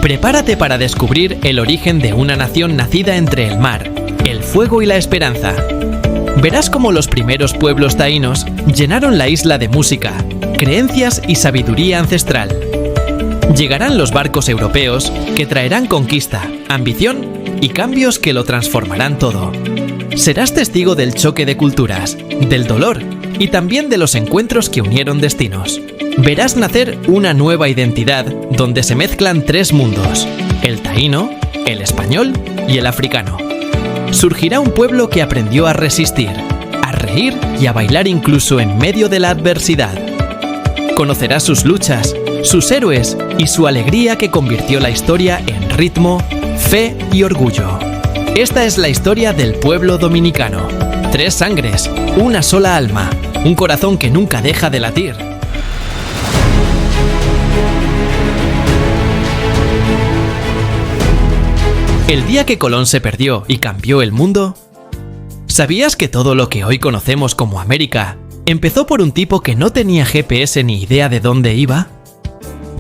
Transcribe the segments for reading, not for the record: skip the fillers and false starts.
Prepárate para descubrir el origen de una nación nacida entre el mar, el fuego y la esperanza. Verás cómo los primeros pueblos taínos llenaron la isla de música, creencias y sabiduría ancestral. Llegarán los barcos europeos que traerán conquista, ambición y cambios que lo transformarán todo. Serás testigo del choque de culturas, del dolor y también de los encuentros que unieron destinos. Verás nacer una nueva identidad donde se mezclan tres mundos: el taíno, el español y el africano. Surgirá un pueblo que aprendió a resistir, a reír y a bailar incluso en medio de la adversidad. Conocerás sus luchas, sus héroes y su alegría que convirtió la historia en ritmo, fe y orgullo. Esta es la historia del pueblo dominicano. Tres sangres, una sola alma, un corazón que nunca deja de latir. El día que Colón se perdió y cambió el mundo. ¿Sabías que todo lo que hoy conocemos como América empezó por un tipo que no tenía GPS ni idea de dónde iba?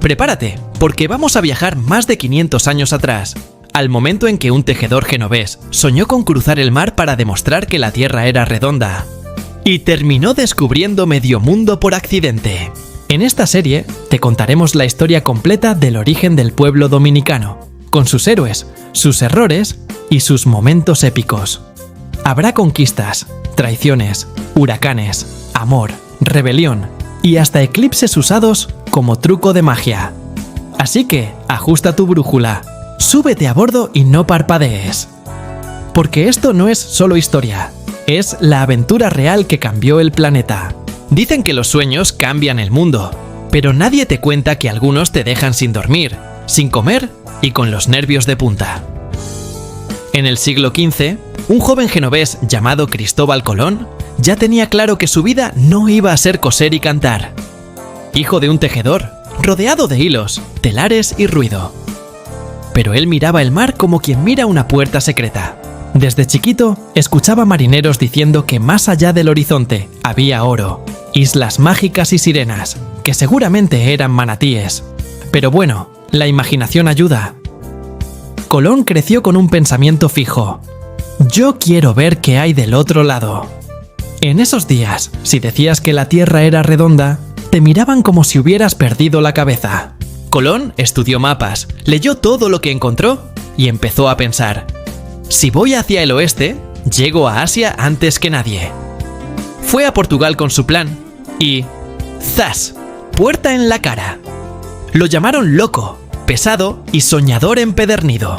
Prepárate, porque vamos a viajar más de 500 años atrás, al momento en que un tejedor genovés soñó con cruzar el mar para demostrar que la Tierra era redonda. Y terminó descubriendo medio mundo por accidente. En esta serie te contaremos la historia completa del origen del pueblo dominicano, con sus héroes, sus errores y sus momentos épicos. Habrá conquistas, traiciones, huracanes, amor, rebelión y hasta eclipses usados como truco de magia. Así que ajusta tu brújula, súbete a bordo y no parpadees. Porque esto no es solo historia, es la aventura real que cambió el planeta. Dicen que los sueños cambian el mundo, pero nadie te cuenta que algunos te dejan sin dormir, sin comer y con los nervios de punta. En el siglo XV, un joven genovés llamado Cristóbal Colón ya tenía claro que su vida no iba a ser coser y cantar. Hijo de un tejedor, rodeado de hilos, telares y ruido. Pero él miraba el mar como quien mira una puerta secreta. Desde chiquito, escuchaba marineros diciendo que más allá del horizonte había oro, islas mágicas y sirenas, que seguramente eran manatíes. Pero bueno, la imaginación ayuda. Colón creció con un pensamiento fijo: yo quiero ver qué hay del otro lado. En esos días, si decías que la Tierra era redonda, te miraban como si hubieras perdido la cabeza. Colón estudió mapas, leyó todo lo que encontró y empezó a pensar: si voy hacia el oeste, llego a Asia antes que nadie. Fue a Portugal con su plan y ¡zas!, puerta en la cara. Lo llamaron loco, pesado y soñador empedernido.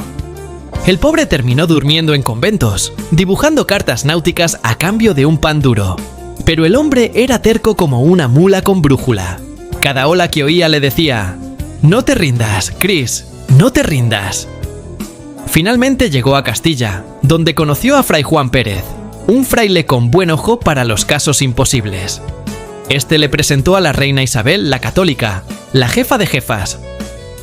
El pobre terminó durmiendo en conventos, dibujando cartas náuticas a cambio de un pan duro. Pero el hombre era terco como una mula con brújula. Cada ola que oía le decía: no te rindas, Chris, no te rindas. Finalmente llegó a Castilla, donde conoció a Fray Juan Pérez, un fraile con buen ojo para los casos imposibles. Este le presentó a la reina Isabel la Católica, la jefa de jefas.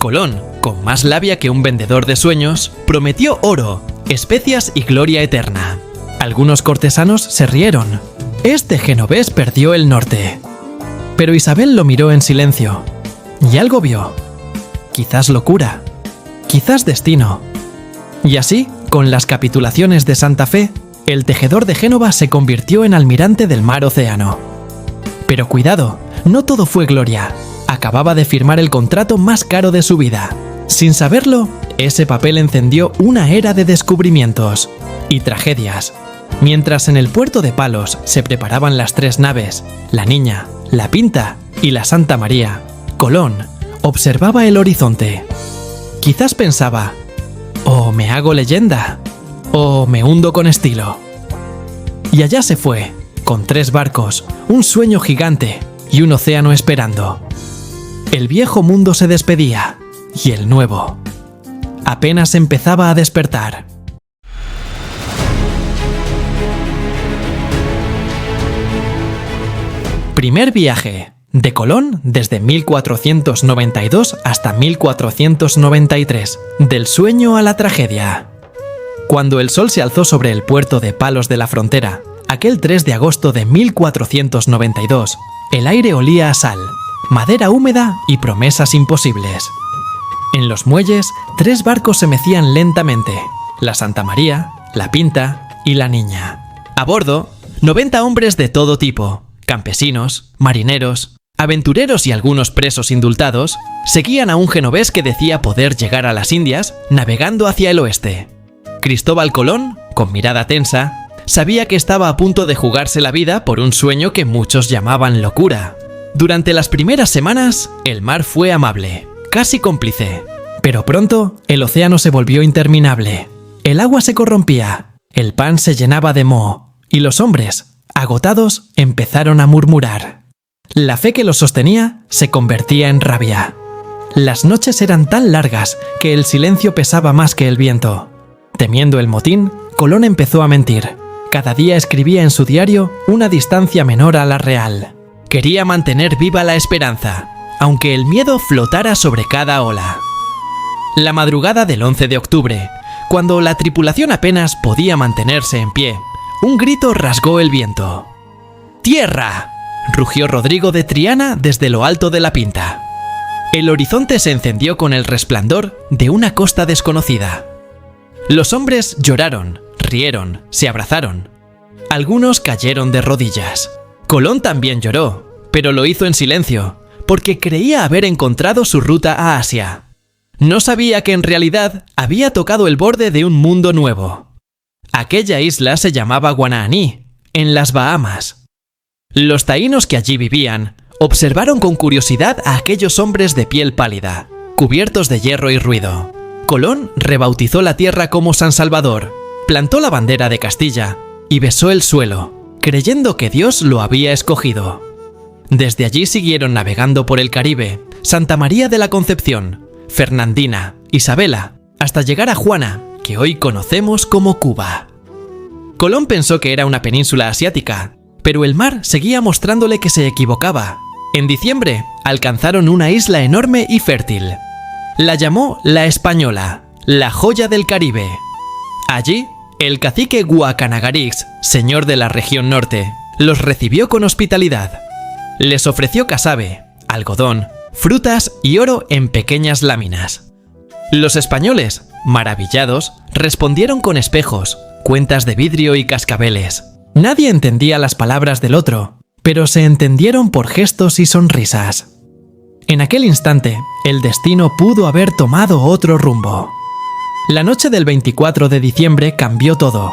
Colón, con más labia que un vendedor de sueños, prometió oro, especias y gloria eterna. Algunos cortesanos se rieron. Este genovés perdió el norte. Pero Isabel lo miró en silencio. Y algo vio. Quizás locura. Quizás destino. Y así, con las capitulaciones de Santa Fe, el tejedor de Génova se convirtió en almirante del mar Océano. Pero cuidado, no todo fue gloria. Acababa de firmar el contrato más caro de su vida. Sin saberlo, ese papel encendió una era de descubrimientos y tragedias. Mientras en el puerto de Palos se preparaban las tres naves, la Niña, la Pinta y la Santa María, Colón observaba el horizonte. Quizás pensaba: o me hago leyenda, o me hundo con estilo. Y allá se fue, con tres barcos, un sueño gigante y un océano esperando. El viejo mundo se despedía, y el nuevo apenas empezaba a despertar. Primer viaje de Colón desde 1492 hasta 1493, del sueño a la tragedia. Cuando el sol se alzó sobre el puerto de Palos de la Frontera, aquel 3 de agosto de 1492, el aire olía a sal, madera húmeda y promesas imposibles. En los muelles, 3 barcos se mecían lentamente: la Santa María, la Pinta y la Niña. A bordo, 90 hombres de todo tipo, campesinos, marineros, aventureros y algunos presos indultados, seguían a un genovés que decía poder llegar a las Indias navegando hacia el oeste. Cristóbal Colón, con mirada tensa, sabía que estaba a punto de jugarse la vida por un sueño que muchos llamaban locura. Durante las primeras semanas, el mar fue amable, casi cómplice. Pero pronto, el océano se volvió interminable. El agua se corrompía, el pan se llenaba de moho, y los hombres, agotados, empezaron a murmurar. La fe que los sostenía se convertía en rabia. Las noches eran tan largas que el silencio pesaba más que el viento. Temiendo el motín, Colón empezó a mentir. Cada día escribía en su diario una distancia menor a la real. Quería mantener viva la esperanza, aunque el miedo flotara sobre cada ola. La madrugada del 11 de octubre, cuando la tripulación apenas podía mantenerse en pie, un grito rasgó el viento. ¡Tierra!, rugió Rodrigo de Triana desde lo alto de la Pinta. El horizonte se encendió con el resplandor de una costa desconocida. Los hombres lloraron, rieron, se abrazaron. Algunos cayeron de rodillas. Colón también lloró, pero lo hizo en silencio, porque creía haber encontrado su ruta a Asia. No sabía que en realidad había tocado el borde de un mundo nuevo. Aquella isla se llamaba Guananí, en las Bahamas. Los taínos que allí vivían observaron con curiosidad a aquellos hombres de piel pálida, cubiertos de hierro y ruido. Colón rebautizó la tierra como San Salvador, plantó la bandera de Castilla y besó el suelo, creyendo que Dios lo había escogido. Desde allí siguieron navegando por el Caribe, Santa María de la Concepción, Fernandina, Isabela, hasta llegar a Juana, que hoy conocemos como Cuba. Colón pensó que era una península asiática, pero el mar seguía mostrándole que se equivocaba. En diciembre, alcanzaron una isla enorme y fértil. La llamó La Española, la joya del Caribe. Allí, el cacique Guacanagarix, señor de la región norte, los recibió con hospitalidad. Les ofreció casabe, algodón, frutas y oro en pequeñas láminas. Los españoles, maravillados, respondieron con espejos, cuentas de vidrio y cascabeles. Nadie entendía las palabras del otro, pero se entendieron por gestos y sonrisas. En aquel instante, el destino pudo haber tomado otro rumbo. La noche del 24 de diciembre cambió todo.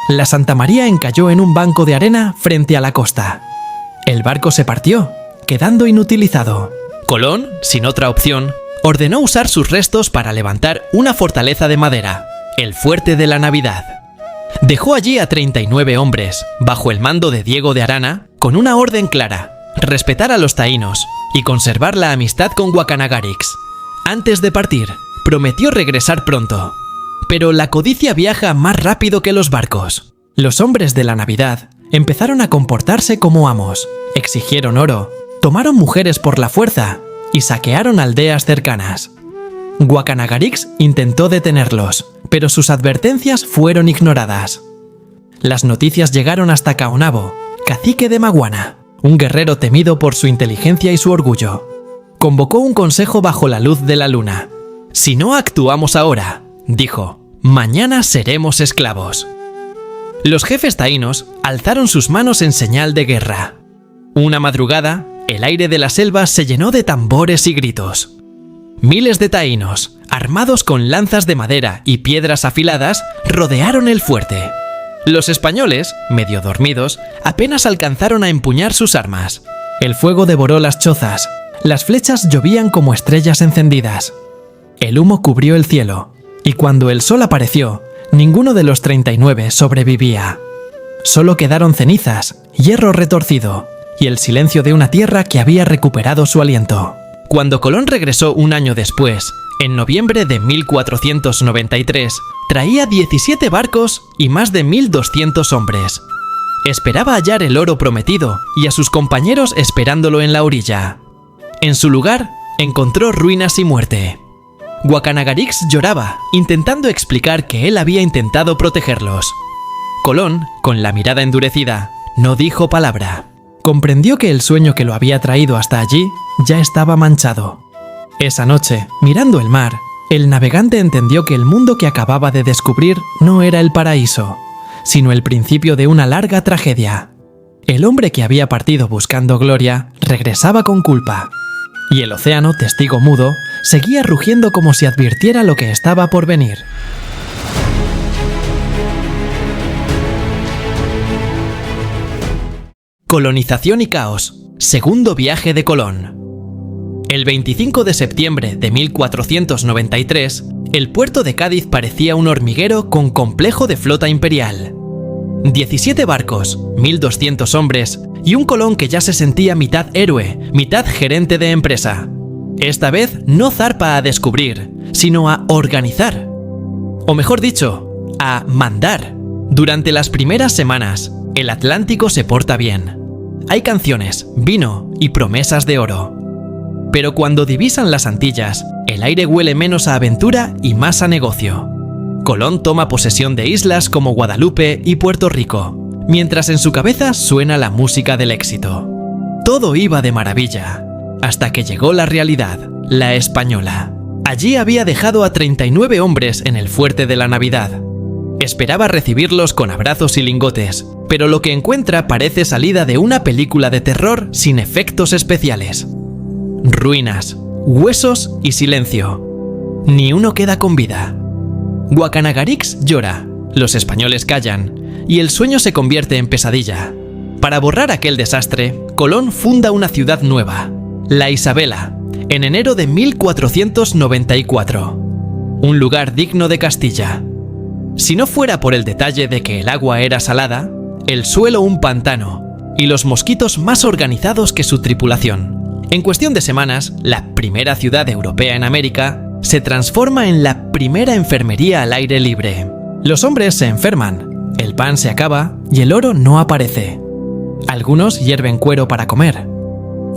La Santa María encalló en un banco de arena frente a la costa. El barco se partió, quedando inutilizado. Colón, sin otra opción, ordenó usar sus restos para levantar una fortaleza de madera, el Fuerte de la Navidad. Dejó allí a 39 hombres, bajo el mando de Diego de Arana, con una orden clara: respetar a los taínos y conservar la amistad con Guacanagarix. Antes de partir, prometió regresar pronto. Pero la codicia viaja más rápido que los barcos. Los hombres de la Navidad empezaron a comportarse como amos, exigieron oro, tomaron mujeres por la fuerza y saquearon aldeas cercanas. Guacanagarix intentó detenerlos, pero sus advertencias fueron ignoradas. Las noticias llegaron hasta Caonabo, cacique de Maguana, un guerrero temido por su inteligencia y su orgullo. Convocó un consejo bajo la luz de la luna. «Si no actuamos ahora», dijo, «mañana seremos esclavos». Los jefes taínos alzaron sus manos en señal de guerra. Una madrugada, el aire de la selva se llenó de tambores y gritos. Miles de taínos, armados con lanzas de madera y piedras afiladas, rodearon el fuerte. Los españoles, medio dormidos, apenas alcanzaron a empuñar sus armas. El fuego devoró las chozas, las flechas llovían como estrellas encendidas. El humo cubrió el cielo, y cuando el sol apareció, ninguno de los 39 sobrevivía. Solo quedaron cenizas, hierro retorcido y el silencio de una tierra que había recuperado su aliento. Cuando Colón regresó un año después, en noviembre de 1493, traía 17 barcos y más de 1.200 hombres. Esperaba hallar el oro prometido y a sus compañeros esperándolo en la orilla. En su lugar, encontró ruinas y muerte. Guacanagarix lloraba, intentando explicar que él había intentado protegerlos. Colón, con la mirada endurecida, no dijo palabra. Comprendió que el sueño que lo había traído hasta allí ya estaba manchado. Esa noche, mirando el mar, el navegante entendió que el mundo que acababa de descubrir no era el paraíso, sino el principio de una larga tragedia. El hombre que había partido buscando gloria regresaba con culpa, y el océano, testigo mudo, seguía rugiendo como si advirtiera lo que estaba por venir. Colonización y caos. Segundo viaje de Colón. El 25 de septiembre de 1493, el puerto de Cádiz parecía un hormiguero con complejo de flota imperial. 17 barcos, 1.200 hombres y un Colón que ya se sentía mitad héroe, mitad gerente de empresa. Esta vez no zarpa a descubrir, sino a organizar. O mejor dicho, a mandar. Durante las primeras semanas, el Atlántico se porta bien. Hay canciones, vino y promesas de oro. Pero cuando divisan las Antillas, el aire huele menos a aventura y más a negocio. Colón toma posesión de islas como Guadalupe y Puerto Rico, mientras en su cabeza suena la música del éxito. Todo iba de maravilla, hasta que llegó la realidad, la española. Allí había dejado a 39 hombres en el fuerte de la Navidad. Esperaba recibirlos con abrazos y lingotes, pero lo que encuentra parece salida de una película de terror sin efectos especiales. Ruinas, huesos y silencio. Ni uno queda con vida. Guacanagarix llora, los españoles callan, y el sueño se convierte en pesadilla. Para borrar aquel desastre, Colón funda una ciudad nueva, La Isabela, en enero de 1494. Un lugar digno de Castilla. Si no fuera por el detalle de que el agua era salada, el suelo un pantano, y los mosquitos más organizados que su tripulación. En cuestión de semanas, la primera ciudad europea en América se transforma en la primera enfermería al aire libre. Los hombres se enferman, el pan se acaba y el oro no aparece. Algunos hierven cuero para comer.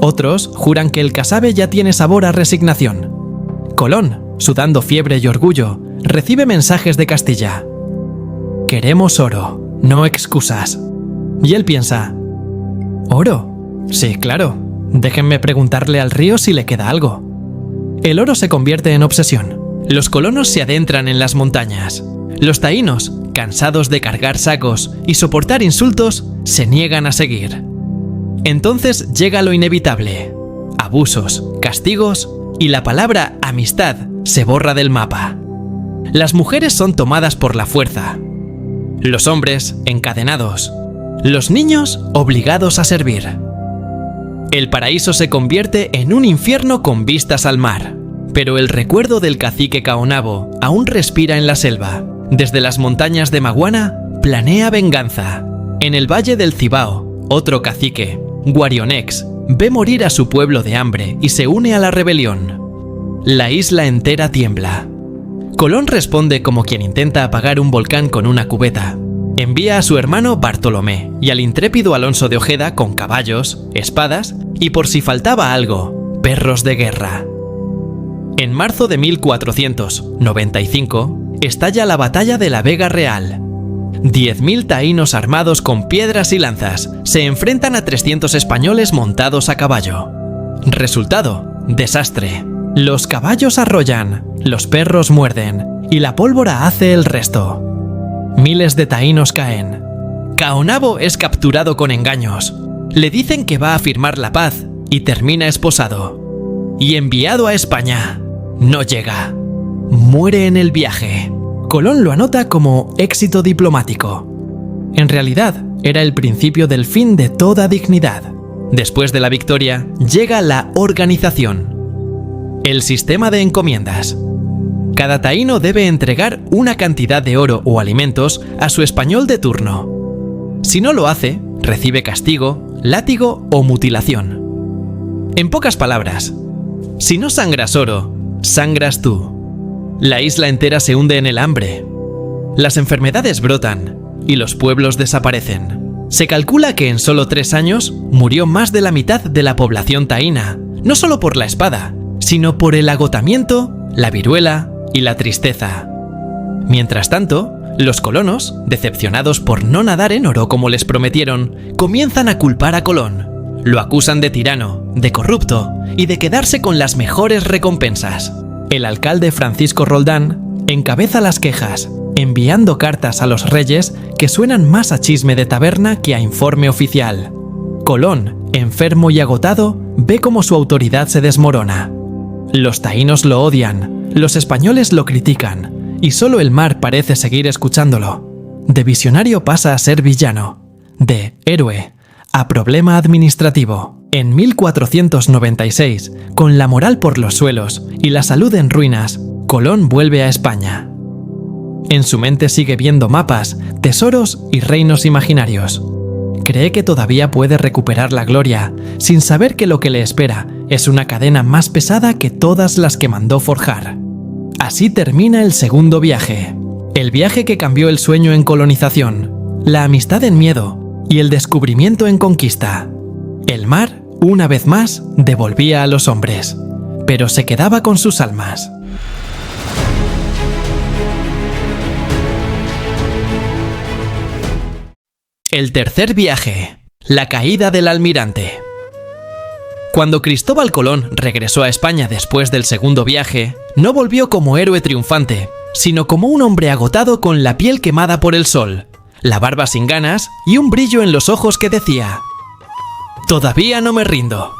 Otros juran que el casabe ya tiene sabor a resignación. Colón, sudando fiebre y orgullo, recibe mensajes de Castilla. Queremos oro, no excusas. Y él piensa, ¿oro? Sí, claro. Déjenme preguntarle al río si le queda algo. El oro se convierte en obsesión. Los colonos se adentran en las montañas. Los taínos, cansados de cargar sacos y soportar insultos, se niegan a seguir. Entonces llega lo inevitable. Abusos, castigos y la palabra amistad se borra del mapa. Las mujeres son tomadas por la fuerza. Los hombres, encadenados. Los niños, obligados a servir. El paraíso se convierte en un infierno con vistas al mar, pero el recuerdo del cacique Caonabo aún respira en la selva. Desde las montañas de Maguana, planea venganza. En el valle del Cibao, otro cacique, Guarionex, ve morir a su pueblo de hambre y se une a la rebelión. La isla entera tiembla. Colón responde como quien intenta apagar un volcán con una cubeta. Envía a su hermano Bartolomé y al intrépido Alonso de Ojeda con caballos, espadas y, por si faltaba algo, perros de guerra. En marzo de 1495 estalla la batalla de la Vega Real. 10.000 taínos armados con piedras y lanzas se enfrentan a 300 españoles montados a caballo. Resultado: desastre. Los caballos arrollan, los perros muerden y la pólvora hace el resto. Miles de taínos caen. Caonabo es capturado con engaños. Le dicen que va a firmar la paz y termina esposado. Y enviado a España. No llega. Muere en el viaje. Colón lo anota como éxito diplomático. En realidad, era el principio del fin de toda dignidad. Después de la victoria, llega la organización. El sistema de encomiendas. Cada taíno debe entregar una cantidad de oro o alimentos a su español de turno. Si no lo hace, recibe castigo, látigo o mutilación. En pocas palabras, si no sangras oro, sangras tú. La isla entera se hunde en el hambre. Las enfermedades brotan y los pueblos desaparecen. Se calcula que en solo 3 años murió más de la mitad de la población taína, no solo por la espada, sino por el agotamiento, la viruela y la tristeza. Mientras tanto, los colonos, decepcionados por no nadar en oro como les prometieron, comienzan a culpar a Colón. Lo acusan de tirano, de corrupto y de quedarse con las mejores recompensas. El alcalde Francisco Roldán encabeza las quejas, enviando cartas a los reyes que suenan más a chisme de taberna que a informe oficial. Colón, enfermo y agotado, ve cómo su autoridad se desmorona. Los taínos lo odian, los españoles lo critican, y solo el mar parece seguir escuchándolo. De visionario pasa a ser villano, de héroe a problema administrativo. En 1496, con la moral por los suelos y la salud en ruinas, Colón vuelve a España. En su mente sigue viendo mapas, tesoros y reinos imaginarios. Cree que todavía puede recuperar la gloria, sin saber que lo que le espera es una cadena más pesada que todas las que mandó forjar. Así termina el segundo viaje. El viaje que cambió el sueño en colonización, la amistad en miedo y el descubrimiento en conquista. El mar, una vez más, devolvía a los hombres, pero se quedaba con sus almas. El tercer viaje, la caída del almirante. Cuando Cristóbal Colón regresó a España después del segundo viaje, no volvió como héroe triunfante, sino como un hombre agotado con la piel quemada por el sol, la barba sin ganas y un brillo en los ojos que decía: «Todavía no me rindo».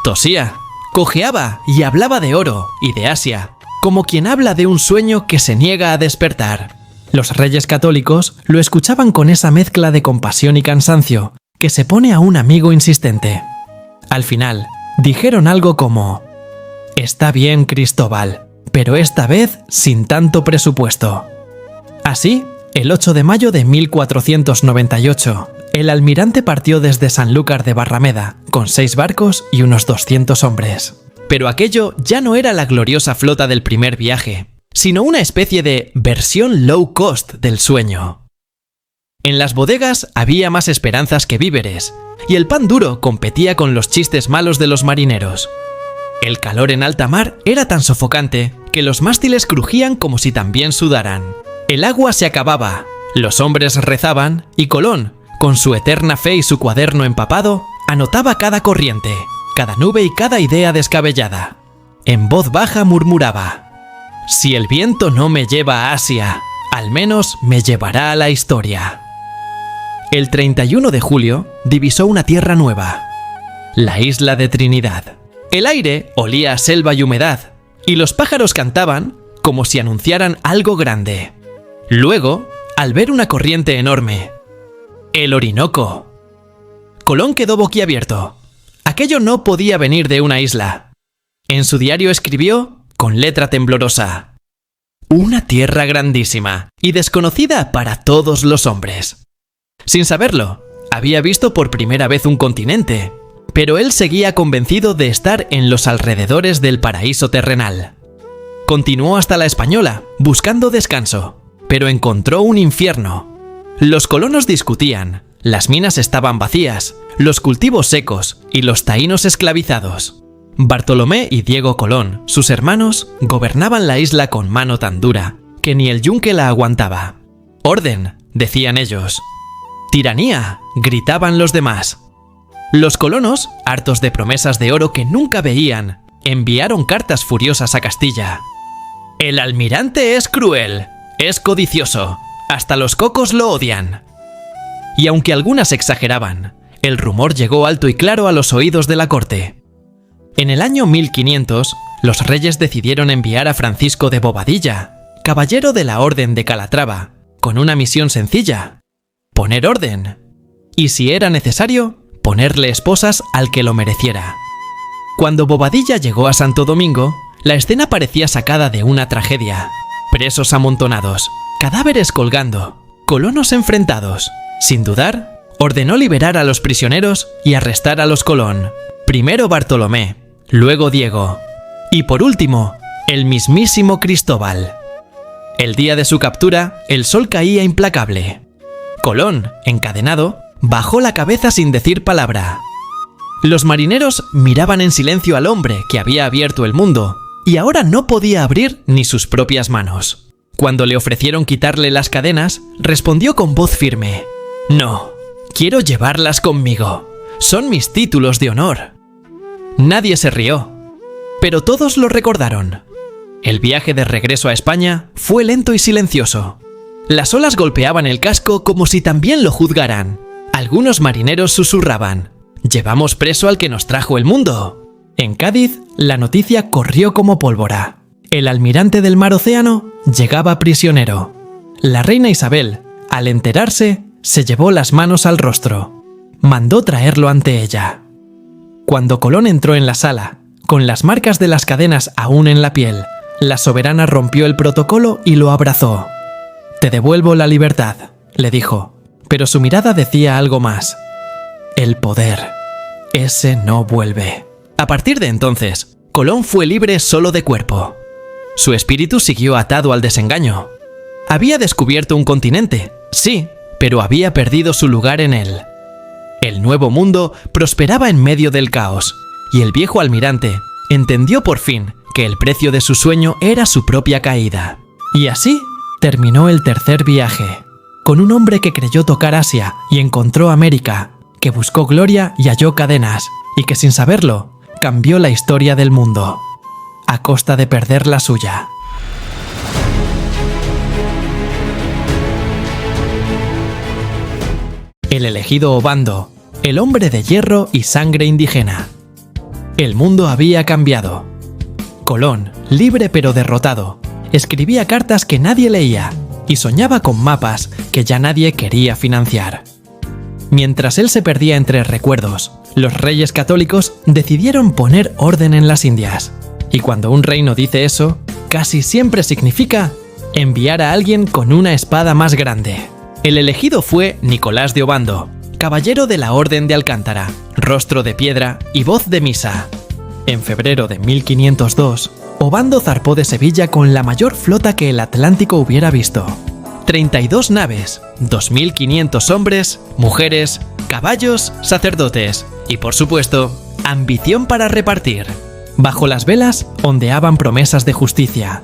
Tosía, cojeaba y hablaba de oro y de Asia, como quien habla de un sueño que se niega a despertar. Los reyes católicos lo escuchaban con esa mezcla de compasión y cansancio que se pone a un amigo insistente. Al final, dijeron algo como: «Está bien, Cristóbal, pero esta vez sin tanto presupuesto». Así, el 8 de mayo de 1498, el almirante partió desde Sanlúcar de Barrameda, con 6 barcos y unos 200 hombres. Pero aquello ya no era la gloriosa flota del primer viaje, sino una especie de versión low cost del sueño. En las bodegas había más esperanzas que víveres, y el pan duro competía con los chistes malos de los marineros. El calor en alta mar era tan sofocante que los mástiles crujían como si también sudaran. El agua se acababa, los hombres rezaban y Colón, con su eterna fe y su cuaderno empapado, anotaba cada corriente, cada nube y cada idea descabellada. En voz baja murmuraba: «Si el viento no me lleva a Asia, al menos me llevará a la historia». El 31 de julio divisó una tierra nueva, la isla de Trinidad. El aire olía a selva y humedad, y los pájaros cantaban como si anunciaran algo grande. Luego, al ver una corriente enorme, el Orinoco, Colón quedó boquiabierto. Aquello no podía venir de una isla. En su diario escribió, con letra temblorosa: «Una tierra grandísima y desconocida para todos los hombres». Sin saberlo, había visto por primera vez un continente, pero él seguía convencido de estar en los alrededores del paraíso terrenal. Continuó hasta la Española, buscando descanso, pero encontró un infierno. Los colonos discutían, las minas estaban vacías, los cultivos secos y los taínos esclavizados. Bartolomé y Diego Colón, sus hermanos, gobernaban la isla con mano tan dura que ni el yunque la aguantaba. «Orden», decían ellos. «Tiranía», gritaban los demás. Los colonos, hartos de promesas de oro que nunca veían, enviaron cartas furiosas a Castilla. «El almirante es cruel, es codicioso, hasta los cocos lo odian». Y aunque algunas exageraban, el rumor llegó alto y claro a los oídos de la corte. En el año 1500, los reyes decidieron enviar a Francisco de Bobadilla, caballero de la Orden de Calatrava, con una misión sencilla: poner orden. Y si era necesario, ponerle esposas al que lo mereciera. Cuando Bobadilla llegó a Santo Domingo, la escena parecía sacada de una tragedia. Presos amontonados, cadáveres colgando, colonos enfrentados. Sin dudar, ordenó liberar a los prisioneros y arrestar a los Colón. Primero Bartolomé, luego Diego, y por último, el mismísimo Cristóbal. El día de su captura, el sol caía implacable. Colón, encadenado, bajó la cabeza sin decir palabra. Los marineros miraban en silencio al hombre que había abierto el mundo, y ahora no podía abrir ni sus propias manos. Cuando le ofrecieron quitarle las cadenas, respondió con voz firme: «No, quiero llevarlas conmigo. Son mis títulos de honor. Nadie se rió, pero todos lo recordaron. El viaje de regreso a España fue lento y silencioso. Las olas golpeaban el casco como si también lo juzgaran. Algunos marineros susurraban: «Llevamos preso al que nos trajo el mundo». En Cádiz, la noticia corrió como pólvora. El almirante del mar Océano llegaba prisionero. La reina Isabel, al enterarse, se llevó las manos al rostro. Mandó traerlo ante ella. Cuando Colón entró en la sala, con las marcas de las cadenas aún en la piel, la soberana rompió el protocolo y lo abrazó. «Te devuelvo la libertad», le dijo, pero su mirada decía algo más. «El poder, ese no vuelve». A partir de entonces, Colón fue libre solo de cuerpo. Su espíritu siguió atado al desengaño. Había descubierto un continente, sí, pero había perdido su lugar en él. El nuevo mundo prosperaba en medio del caos, y el viejo almirante entendió por fin que el precio de su sueño era su propia caída. Y así terminó el tercer viaje, con un hombre que creyó tocar Asia y encontró América, que buscó gloria y halló cadenas, y que sin saberlo, cambió la historia del mundo, a costa de perder la suya. El elegido Obando, el hombre de hierro y sangre indígena. El mundo había cambiado. Colón, libre pero derrotado, escribía cartas que nadie leía y soñaba con mapas que ya nadie quería financiar. Mientras él se perdía entre recuerdos, los reyes católicos decidieron poner orden en las Indias. Y cuando un reino dice eso, casi siempre significa enviar a alguien con una espada más grande. El elegido fue Nicolás de Obando, caballero de la Orden de Alcántara, rostro de piedra y voz de misa. En febrero de 1502, Obando zarpó de Sevilla con la mayor flota que el Atlántico hubiera visto. 32 naves, 2.500 hombres, mujeres, caballos, sacerdotes y, por supuesto, ambición para repartir. Bajo las velas ondeaban promesas de justicia.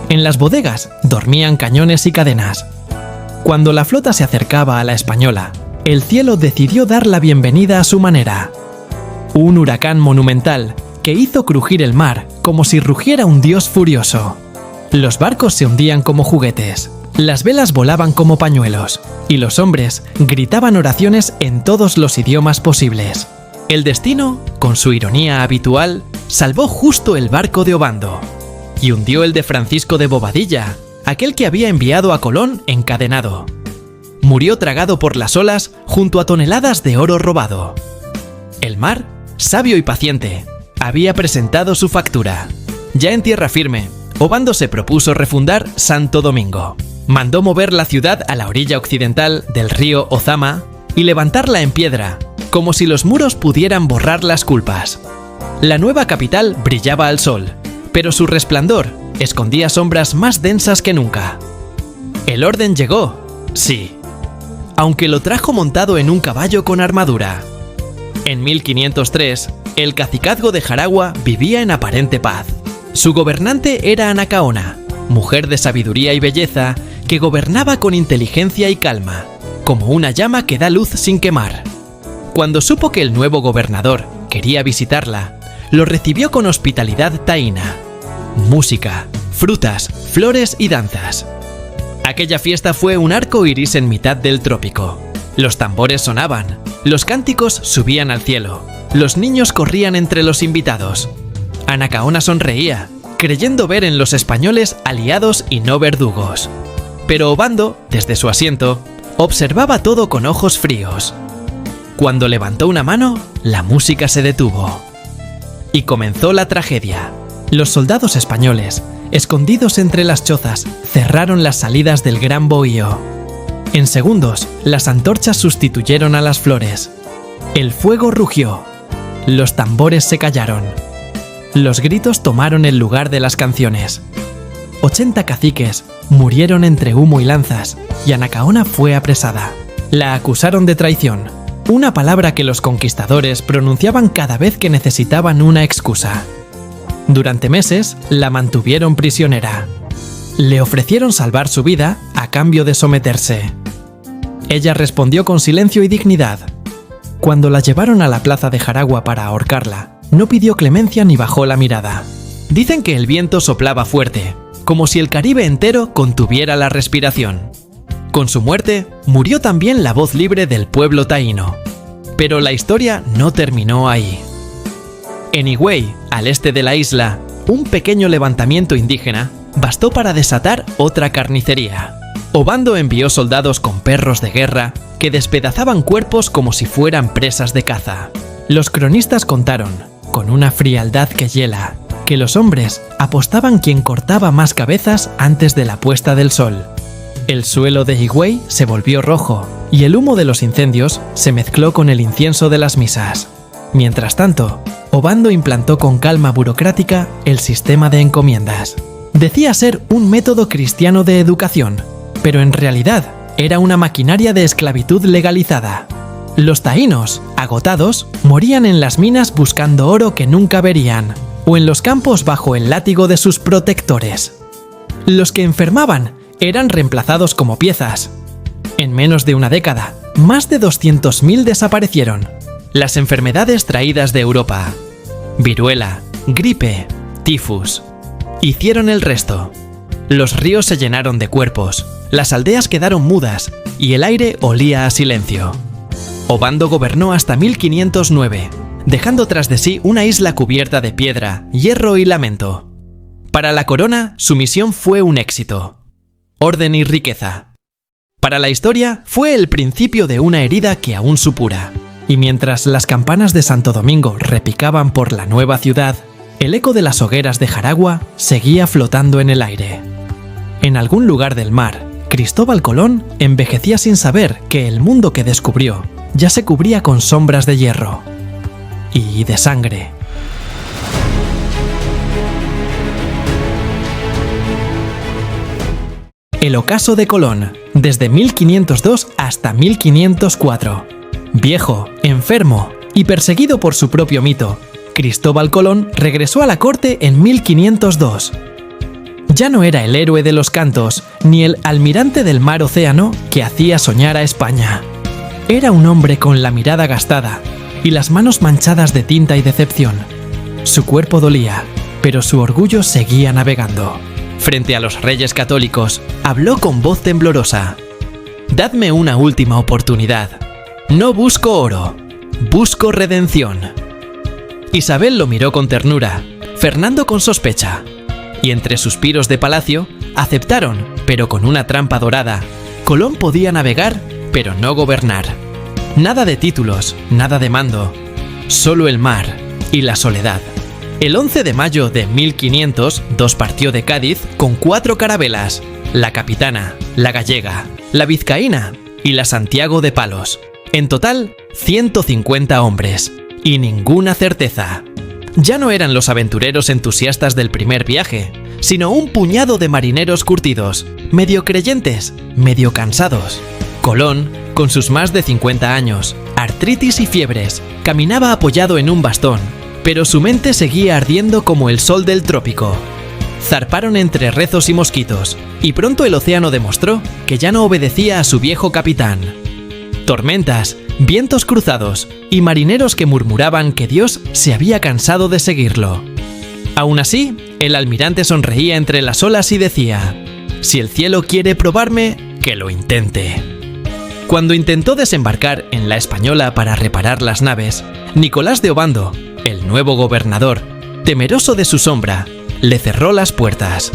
En las bodegas dormían cañones y cadenas. Cuando la flota se acercaba a la española, el cielo decidió dar la bienvenida a su manera. Un huracán monumental que hizo crujir el mar como si rugiera un dios furioso. Los barcos se hundían como juguetes, las velas volaban como pañuelos, y los hombres gritaban oraciones en todos los idiomas posibles. El destino, con su ironía habitual, salvó justo el barco de Obando y hundió el de Francisco de Bobadilla, aquel que había enviado a Colón encadenado. Murió tragado por las olas junto a toneladas de oro robado. El mar, sabio y paciente, había presentado su factura. Ya en tierra firme, Obando se propuso refundar Santo Domingo. Mandó mover la ciudad a la orilla occidental del río Ozama y levantarla en piedra, como si los muros pudieran borrar las culpas. La nueva capital brillaba al sol, pero su resplandor escondía sombras más densas que nunca. El orden llegó, sí, aunque lo trajo montado en un caballo con armadura. En 1503, el cacicazgo de Jaragua vivía en aparente paz. Su gobernante era Anacaona, mujer de sabiduría y belleza que gobernaba con inteligencia y calma, como una llama que da luz sin quemar. Cuando supo que el nuevo gobernador quería visitarla, lo recibió con hospitalidad taína. Música, frutas, flores y danzas. Aquella fiesta fue un arco iris en mitad del trópico. Los tambores sonaban, los cánticos subían al cielo, los niños corrían entre los invitados. Anacaona sonreía, creyendo ver en los españoles aliados y no verdugos. Pero Obando, desde su asiento, observaba todo con ojos fríos. Cuando levantó una mano, la música se detuvo. Y comenzó la tragedia. Los soldados españoles, escondidos entre las chozas, cerraron las salidas del Gran Bohío. En segundos, las antorchas sustituyeron a las flores. El fuego rugió. Los tambores se callaron. Los gritos tomaron el lugar de las canciones. 80 caciques murieron entre humo y lanzas, y Anacaona fue apresada. La acusaron de traición, una palabra que los conquistadores pronunciaban cada vez que necesitaban una excusa. Durante meses la mantuvieron prisionera. Le ofrecieron salvar su vida a cambio de someterse. Ella respondió con silencio y dignidad. Cuando la llevaron a la plaza de Jaragua para ahorcarla, no pidió clemencia ni bajó la mirada. Dicen que el viento soplaba fuerte, como si el Caribe entero contuviera la respiración. Con su muerte, murió también la voz libre del pueblo taíno. Pero la historia no terminó ahí. En Higüey, al este de la isla, un pequeño levantamiento indígena bastó para desatar otra carnicería. Obando envió soldados con perros de guerra que despedazaban cuerpos como si fueran presas de caza. Los cronistas contaron, con una frialdad que hiela, que los hombres apostaban quien cortaba más cabezas antes de la puesta del sol. El suelo de Higüey se volvió rojo y el humo de los incendios se mezcló con el incienso de las misas. Mientras tanto, Obando implantó con calma burocrática el sistema de encomiendas. Decía ser un método cristiano de educación, pero en realidad era una maquinaria de esclavitud legalizada. Los taínos, agotados, morían en las minas buscando oro que nunca verían, o en los campos bajo el látigo de sus protectores. Los que enfermaban eran reemplazados como piezas. En menos de una década, más de 200.000 desaparecieron. Las enfermedades traídas de Europa, viruela, gripe, tifus, hicieron el resto. Los ríos se llenaron de cuerpos, las aldeas quedaron mudas y el aire olía a silencio. Obando gobernó hasta 1509, dejando tras de sí una isla cubierta de piedra, hierro y lamento. Para la corona, su misión fue un éxito. Orden y riqueza. Para la historia, fue el principio de una herida que aún supura. Y mientras las campanas de Santo Domingo repicaban por la nueva ciudad, el eco de las hogueras de Jaragua seguía flotando en el aire. En algún lugar del mar, Cristóbal Colón envejecía sin saber que el mundo que descubrió ya se cubría con sombras de hierro y de sangre. El ocaso de Colón, desde 1502 hasta 1504. Viejo, enfermo y perseguido por su propio mito, Cristóbal Colón regresó a la corte en 1502. Ya no era el héroe de los cantos, ni el almirante del mar océano que hacía soñar a España. Era un hombre con la mirada gastada y las manos manchadas de tinta y decepción. Su cuerpo dolía, pero su orgullo seguía navegando. Frente a los reyes católicos, habló con voz temblorosa. «Dadme una última oportunidad. No busco oro, busco redención». Isabel lo miró con ternura, Fernando con sospecha, y entre suspiros de palacio, aceptaron, pero con una trampa dorada. Colón podía navegar, pero no gobernar. Nada de títulos, nada de mando, solo el mar y la soledad. El 11 de mayo de 1502 partió de Cádiz con 4 carabelas, la Capitana, la Gallega, la Vizcaína y la Santiago de Palos. En total, 150 hombres, y ninguna certeza. Ya no eran los aventureros entusiastas del primer viaje, sino un puñado de marineros curtidos, medio creyentes, medio cansados. Colón, con sus más de 50 años, artritis y fiebres, caminaba apoyado en un bastón, pero su mente seguía ardiendo como el sol del trópico. Zarparon entre rezos y mosquitos, y pronto el océano demostró que ya no obedecía a su viejo capitán. Tormentas, vientos cruzados y marineros que murmuraban que Dios se había cansado de seguirlo. Aún así, el almirante sonreía entre las olas y decía: «Si el cielo quiere probarme, que lo intente». Cuando intentó desembarcar en la Española para reparar las naves, Nicolás de Obando, el nuevo gobernador, temeroso de su sombra, le cerró las puertas.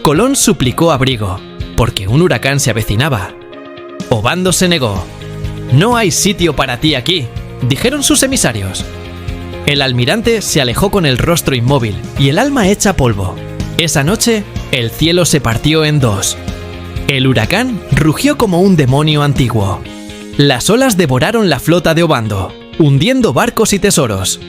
Colón suplicó abrigo, porque un huracán se avecinaba. Obando se negó. «No hay sitio para ti aquí», dijeron sus emisarios. El almirante se alejó con el rostro inmóvil y el alma hecha polvo. Esa noche, el cielo se partió en dos. El huracán rugió como un demonio antiguo. Las olas devoraron la flota de Obando, hundiendo barcos y tesoros.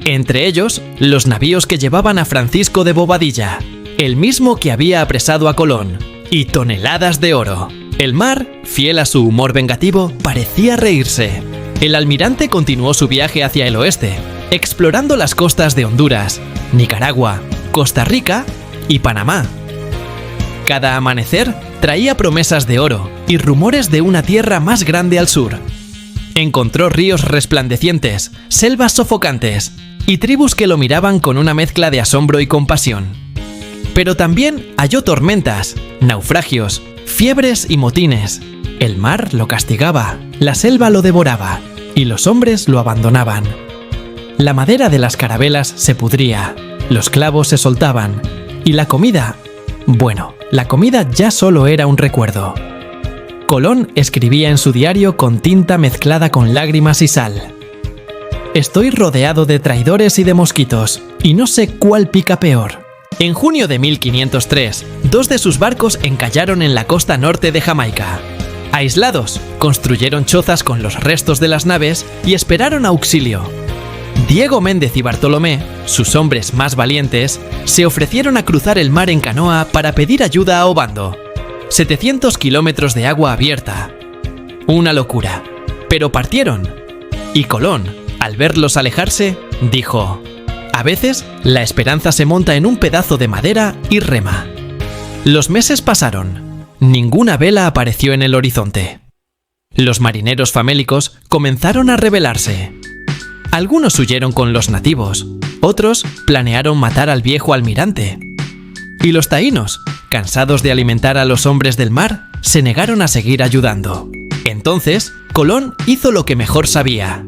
Entre ellos, los navíos que llevaban a Francisco de Bobadilla, el mismo que había apresado a Colón, y toneladas de oro. El mar, fiel a su humor vengativo, parecía reírse. El almirante continuó su viaje hacia el oeste, explorando las costas de Honduras, Nicaragua, Costa Rica y Panamá. Cada amanecer traía promesas de oro y rumores de una tierra más grande al sur. Encontró ríos resplandecientes, selvas sofocantes y tribus que lo miraban con una mezcla de asombro y compasión. Pero también halló tormentas, naufragios, fiebres y motines. El mar lo castigaba, la selva lo devoraba y los hombres lo abandonaban. La madera de las carabelas se pudría, los clavos se soltaban y la comida, bueno, la comida ya solo era un recuerdo. Colón escribía en su diario con tinta mezclada con lágrimas y sal. Estoy rodeado de traidores y de mosquitos, y no sé cuál pica peor. En junio de 1503, 2 de sus barcos encallaron en la costa norte de Jamaica. Aislados, construyeron chozas con los restos de las naves y esperaron auxilio. Diego Méndez y Bartolomé, sus hombres más valientes, se ofrecieron a cruzar el mar en canoa para pedir ayuda a Obando. 700 kilómetros de agua abierta. Una locura. Pero partieron. Y Colón, al verlos alejarse, dijo: a veces, la esperanza se monta en un pedazo de madera y rema. Los meses pasaron. Ninguna vela apareció en el horizonte. Los marineros famélicos comenzaron a rebelarse. Algunos huyeron con los nativos, otros planearon matar al viejo almirante. Y los taínos, cansados de alimentar a los hombres del mar, se negaron a seguir ayudando. Entonces, Colón hizo lo que mejor sabía: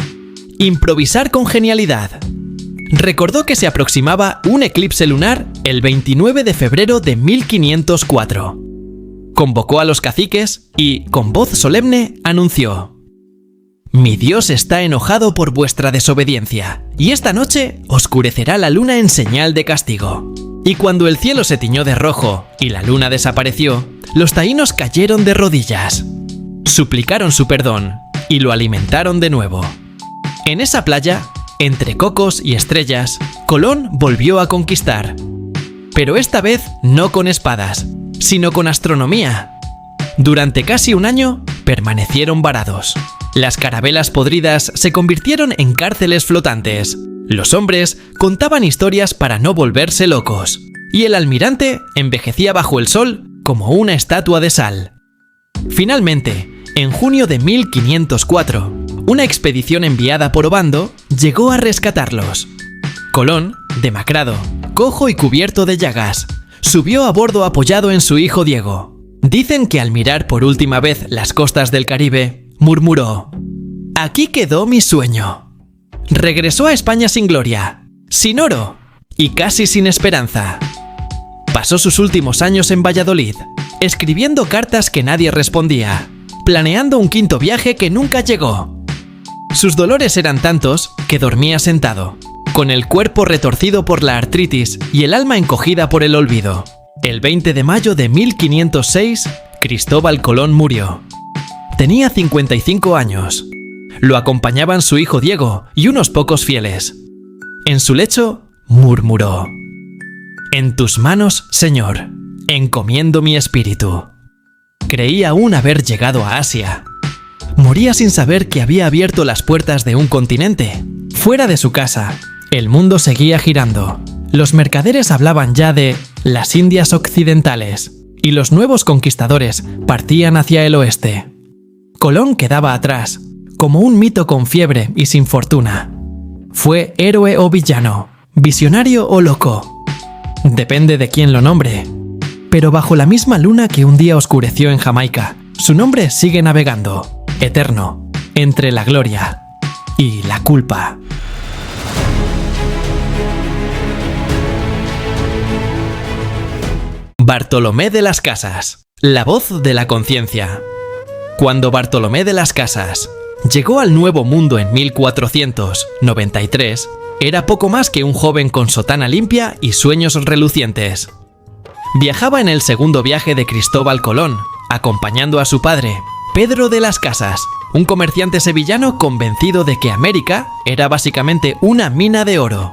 improvisar con genialidad. Recordó que se aproximaba un eclipse lunar el 29 de febrero de 1504. Convocó a los caciques y, con voz solemne, anunció: mi Dios está enojado por vuestra desobediencia, y esta noche oscurecerá la luna en señal de castigo. Y cuando el cielo se tiñó de rojo y la luna desapareció, los taínos cayeron de rodillas. Suplicaron su perdón y lo alimentaron de nuevo. En esa playa, entre cocos y estrellas, Colón volvió a conquistar. Pero esta vez no con espadas, sino con astronomía. Durante casi un año permanecieron varados. Las carabelas podridas se convirtieron en cárceles flotantes. Los hombres contaban historias para no volverse locos. Y el almirante envejecía bajo el sol como una estatua de sal. Finalmente, en junio de 1504, una expedición enviada por Obando llegó a rescatarlos. Colón, demacrado, cojo y cubierto de llagas, subió a bordo apoyado en su hijo Diego. Dicen que al mirar por última vez las costas del Caribe, murmuró: aquí quedó mi sueño. Regresó a España sin gloria, sin oro y casi sin esperanza. Pasó sus últimos años en Valladolid, escribiendo cartas que nadie respondía, planeando un quinto viaje que nunca llegó. Sus dolores eran tantos que dormía sentado, con el cuerpo retorcido por la artritis y el alma encogida por el olvido. El 20 de mayo de 1506, Cristóbal Colón murió. Tenía 55 años. Lo acompañaban su hijo Diego y unos pocos fieles. En su lecho, murmuró: en tus manos, Señor, encomiendo mi espíritu. Creía aún haber llegado a Asia. Moría sin saber que había abierto las puertas de un continente. Fuera de su casa, el mundo seguía girando. Los mercaderes hablaban ya de las Indias occidentales y los nuevos conquistadores partían hacia el oeste. Colón quedaba atrás, como un mito con fiebre y sin fortuna. Fue héroe o villano, visionario o loco. Depende de quién lo nombre. Pero bajo la misma luna que un día oscureció en Jamaica, su nombre sigue navegando, eterno, entre la gloria y la culpa. Bartolomé de las Casas, la voz de la conciencia. Cuando Bartolomé de las Casas llegó al Nuevo Mundo en 1493, era poco más que un joven con sotana limpia y sueños relucientes. Viajaba en el segundo viaje de Cristóbal Colón, acompañando a su padre, Pedro de las Casas, un comerciante sevillano convencido de que América era básicamente una mina de oro,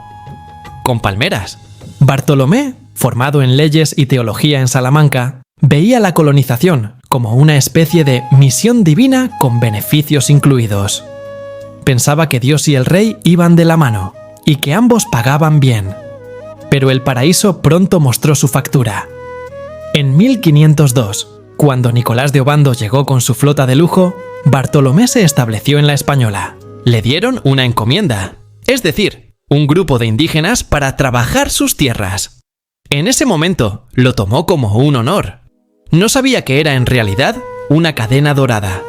con palmeras. Bartolomé, formado en leyes y teología en Salamanca, veía la colonización como una especie de misión divina con beneficios incluidos. Pensaba que Dios y el rey iban de la mano y que ambos pagaban bien. Pero el paraíso pronto mostró su factura. En 1502, cuando Nicolás de Obando llegó con su flota de lujo, Bartolomé se estableció en La Española. Le dieron una encomienda, es decir, un grupo de indígenas para trabajar sus tierras. En ese momento lo tomó como un honor. No sabía que era en realidad una cadena dorada.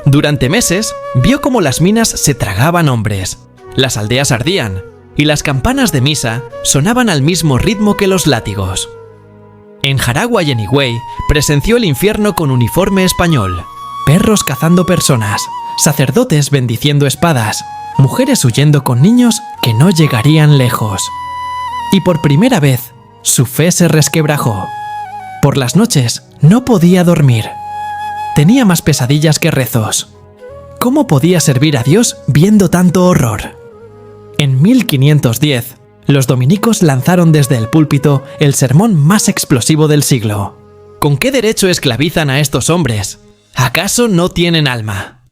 Durante meses vio cómo las minas se tragaban hombres, las aldeas ardían y las campanas de misa sonaban al mismo ritmo que los látigos. En Jaragua y en Higüey presenció el infierno con uniforme español, perros cazando personas, sacerdotes bendiciendo espadas, mujeres huyendo con niños que no llegarían lejos. Y por primera vez, su fe se resquebrajó. Por las noches no podía dormir. Tenía más pesadillas que rezos. ¿Cómo podía servir a Dios viendo tanto horror? En 1510, los dominicos lanzaron desde el púlpito el sermón más explosivo del siglo. ¿Con qué derecho esclavizan a estos hombres? ¿Acaso no tienen alma?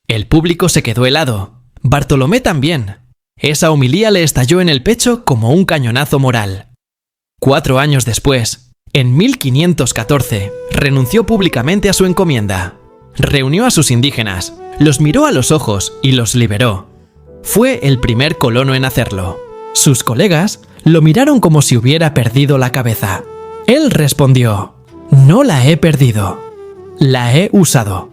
El público se quedó helado. Bartolomé también. Esa homilía le estalló en el pecho como un cañonazo moral. 4 años después, en 1514, renunció públicamente a su encomienda. Reunió a sus indígenas, los miró a los ojos y los liberó. Fue el primer colono en hacerlo. Sus colegas lo miraron como si hubiera perdido la cabeza. Él respondió: «No la he perdido, la he usado».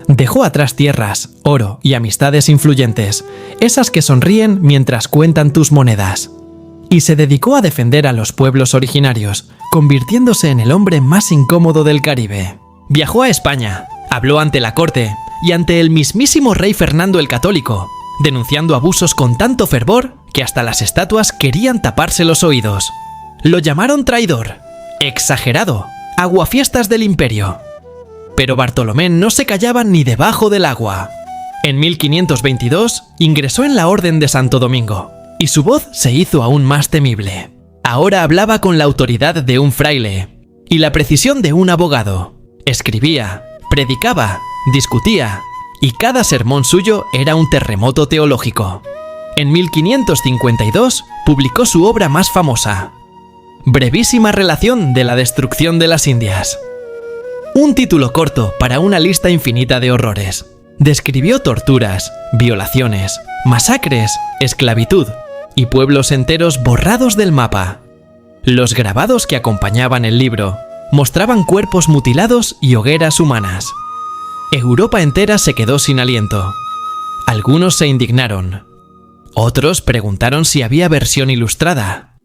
Dejó atrás tierras, oro y amistades influyentes, esas que sonríen mientras cuentan tus monedas. Y se dedicó a defender a los pueblos originarios, convirtiéndose en el hombre más incómodo del Caribe. Viajó a España, habló ante la corte y ante el mismísimo rey Fernando el Católico, denunciando abusos con tanto fervor que hasta las estatuas querían taparse los oídos. Lo llamaron traidor, exagerado, aguafiestas del imperio. Pero Bartolomé no se callaba ni debajo del agua. En 1522 ingresó en la Orden de Santo Domingo, y su voz se hizo aún más temible. Ahora hablaba con la autoridad de un fraile y la precisión de un abogado. Escribía, predicaba, discutía, y cada sermón suyo era un terremoto teológico. En 1552 publicó su obra más famosa, Brevísima relación de la destrucción de las Indias. Un título corto para una lista infinita de horrores. Describió torturas, violaciones, masacres, esclavitud y pueblos enteros borrados del mapa. Los grabados que acompañaban el libro mostraban cuerpos mutilados y hogueras humanas. Europa entera se quedó sin aliento. Algunos se indignaron. Otros preguntaron si había versión ilustrada.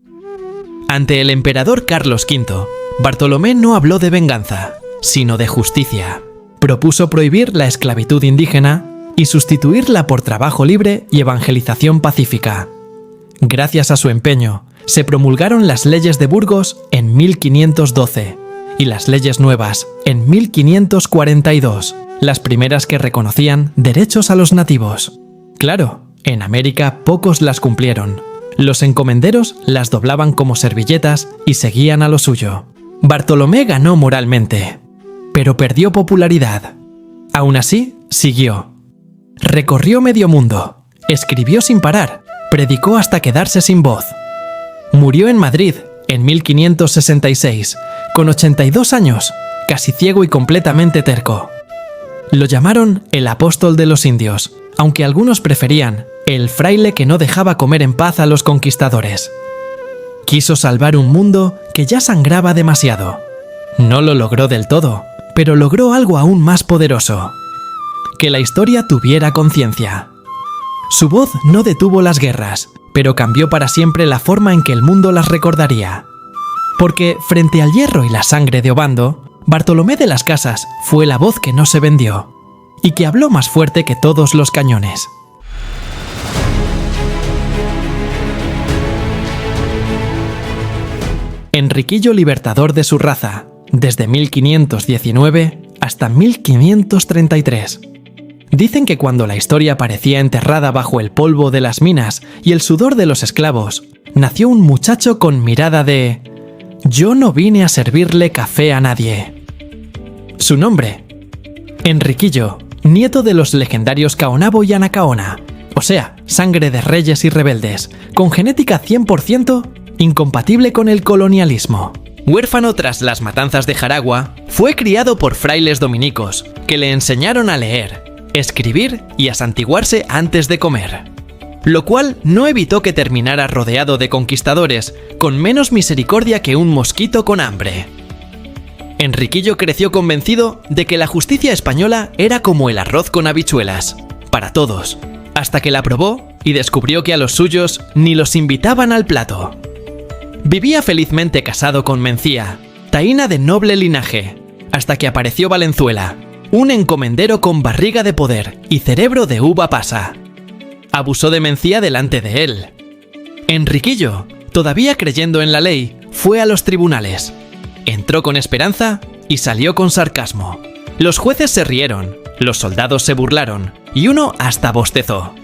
Ante el emperador Carlos V, Bartolomé no habló de venganza, sino de justicia. Propuso prohibir la esclavitud indígena y sustituirla por trabajo libre y evangelización pacífica. Gracias a su empeño, se promulgaron las leyes de Burgos en 1512 y las leyes nuevas en 1542, las primeras que reconocían derechos a los nativos. Claro, en América pocos las cumplieron. Los encomenderos las doblaban como servilletas y seguían a lo suyo. Bartolomé ganó moralmente, pero perdió popularidad. Aún así, siguió. Recorrió medio mundo, escribió sin parar, predicó hasta quedarse sin voz. Murió en Madrid en 1566, con 82 años, casi ciego y completamente terco. Lo llamaron el apóstol de los indios, aunque algunos preferían el fraile que no dejaba comer en paz a los conquistadores. Quiso salvar un mundo que ya sangraba demasiado. No lo logró del todo, pero logró algo aún más poderoso: que la historia tuviera conciencia. Su voz no detuvo las guerras, pero cambió para siempre la forma en que el mundo las recordaría. Porque frente al hierro y la sangre de Obando, Bartolomé de las Casas fue la voz que no se vendió, y que habló más fuerte que todos los cañones. Enriquillo libertador de su raza, desde 1519 hasta 1533. Dicen que cuando la historia parecía enterrada bajo el polvo de las minas y el sudor de los esclavos, nació un muchacho con mirada de «Yo no vine a servirle café a nadie». Su nombre: Enriquillo, nieto de los legendarios Caonabo y Anacaona, o sea, sangre de reyes y rebeldes, con genética 100% incompatible con el colonialismo. Huérfano tras las matanzas de Jaragua, fue criado por frailes dominicos, que le enseñaron a leer, escribir y a santiguarse antes de comer, lo cual no evitó que terminara rodeado de conquistadores, con menos misericordia que un mosquito con hambre. Enriquillo creció convencido de que la justicia española era como el arroz con habichuelas, para todos, hasta que la probó y descubrió que a los suyos ni los invitaban al plato. Vivía felizmente casado con Mencía, taína de noble linaje, hasta que apareció Valenzuela, un encomendero con barriga de poder y cerebro de uva pasa. Abusó de Mencía delante de él. Enriquillo, todavía creyendo en la ley, fue a los tribunales. Entró con esperanza y salió con sarcasmo. Los jueces se rieron, los soldados se burlaron y uno hasta bostezó.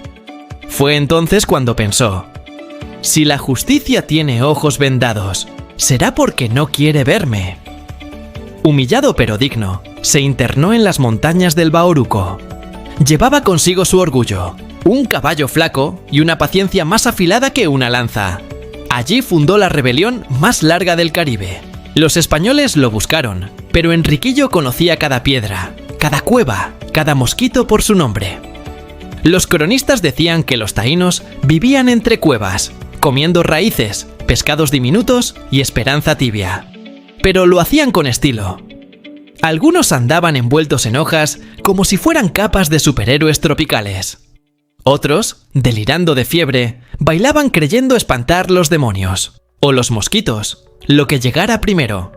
Fue entonces cuando pensó: si la justicia tiene ojos vendados, será porque no quiere verme. Humillado pero digno, se internó en las montañas del Bauruco. Llevaba consigo su orgullo, un caballo flaco y una paciencia más afilada que una lanza. Allí fundó la rebelión más larga del Caribe. Los españoles lo buscaron, pero Enriquillo conocía cada piedra, cada cueva, cada mosquito por su nombre. Los cronistas decían que los taínos vivían entre cuevas, comiendo raíces, pescados diminutos y esperanza tibia. Pero lo hacían con estilo. Algunos andaban envueltos en hojas como si fueran capas de superhéroes tropicales. Otros, delirando de fiebre, bailaban creyendo espantar los demonios, o los mosquitos, lo que llegara primero.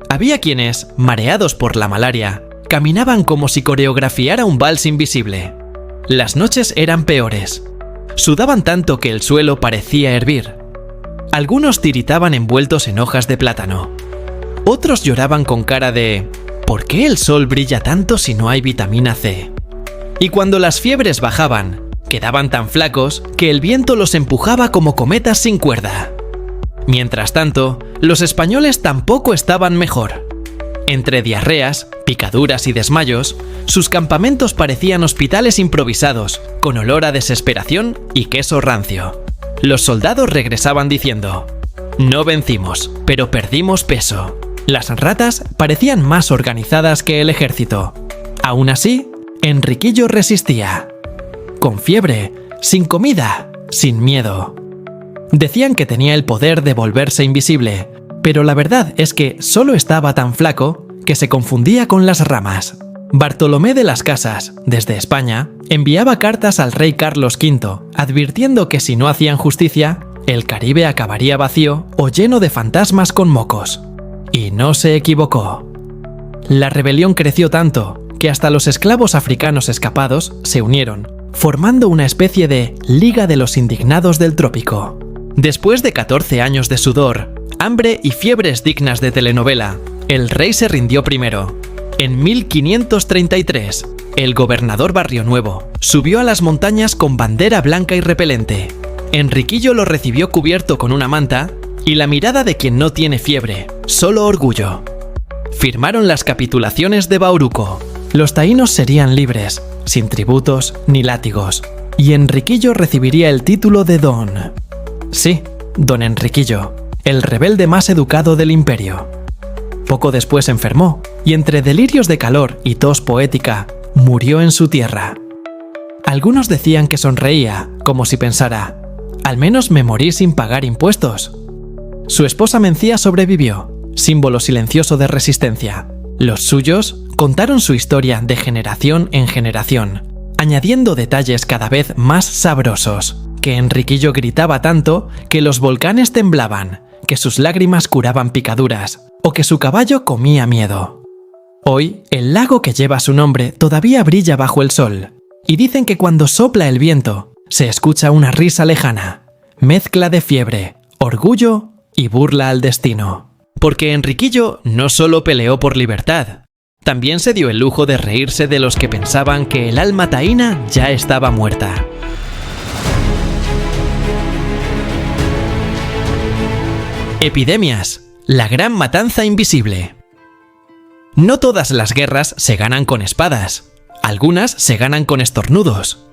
Había quienes, mareados por la malaria, caminaban como si coreografiara un vals invisible. Las noches eran peores. Sudaban tanto que el suelo parecía hervir. Algunos tiritaban envueltos en hojas de plátano. Otros lloraban con cara de ¿por qué el sol brilla tanto si no hay vitamina C? Y cuando las fiebres bajaban, quedaban tan flacos que el viento los empujaba como cometas sin cuerda. Mientras tanto, los españoles tampoco estaban mejor. Entre diarreas, picaduras y desmayos, sus campamentos parecían hospitales improvisados, con olor a desesperación y queso rancio. Los soldados regresaban diciendo: no vencimos, pero perdimos peso. Las ratas parecían más organizadas que el ejército. Aún así, Enriquillo resistía. Con fiebre, sin comida, sin miedo. Decían que tenía el poder de volverse invisible, pero la verdad es que solo estaba tan flaco que se confundía con las ramas. Bartolomé de las Casas, desde España, enviaba cartas al rey Carlos V, advirtiendo que si no hacían justicia, el Caribe acabaría vacío o lleno de fantasmas con mocos. Y no se equivocó. La rebelión creció tanto que hasta los esclavos africanos escapados se unieron, formando una especie de Liga de los Indignados del Trópico. Después de 14 años de sudor, hambre y fiebres dignas de telenovela, el rey se rindió primero. En 1533, el gobernador Barrionuevo subió a las montañas con bandera blanca y repelente. Enriquillo lo recibió cubierto con una manta y la mirada de quien no tiene fiebre, solo orgullo. Firmaron las capitulaciones de Bauruco. Los taínos serían libres, sin tributos ni látigos, y Enriquillo recibiría el título de don. Sí, don Enriquillo, el rebelde más educado del imperio. Poco después enfermó, y entre delirios de calor y tos poética, murió en su tierra. Algunos decían que sonreía, como si pensara: al menos me morí sin pagar impuestos. Su esposa Mencía sobrevivió, símbolo silencioso de resistencia. Los suyos contaron su historia de generación en generación, añadiendo detalles cada vez más sabrosos, que Enriquillo gritaba tanto que los volcanes temblaban, que sus lágrimas curaban picaduras, o que su caballo comía miedo. Hoy, el lago que lleva su nombre todavía brilla bajo el sol, y dicen que cuando sopla el viento, se escucha una risa lejana, mezcla de fiebre, orgullo y burla al destino. Porque Enriquillo no solo peleó por libertad, también se dio el lujo de reírse de los que pensaban que el alma taína ya estaba muerta. Epidemias, la gran matanza invisible. No todas las guerras se ganan con espadas, algunas se ganan con estornudos.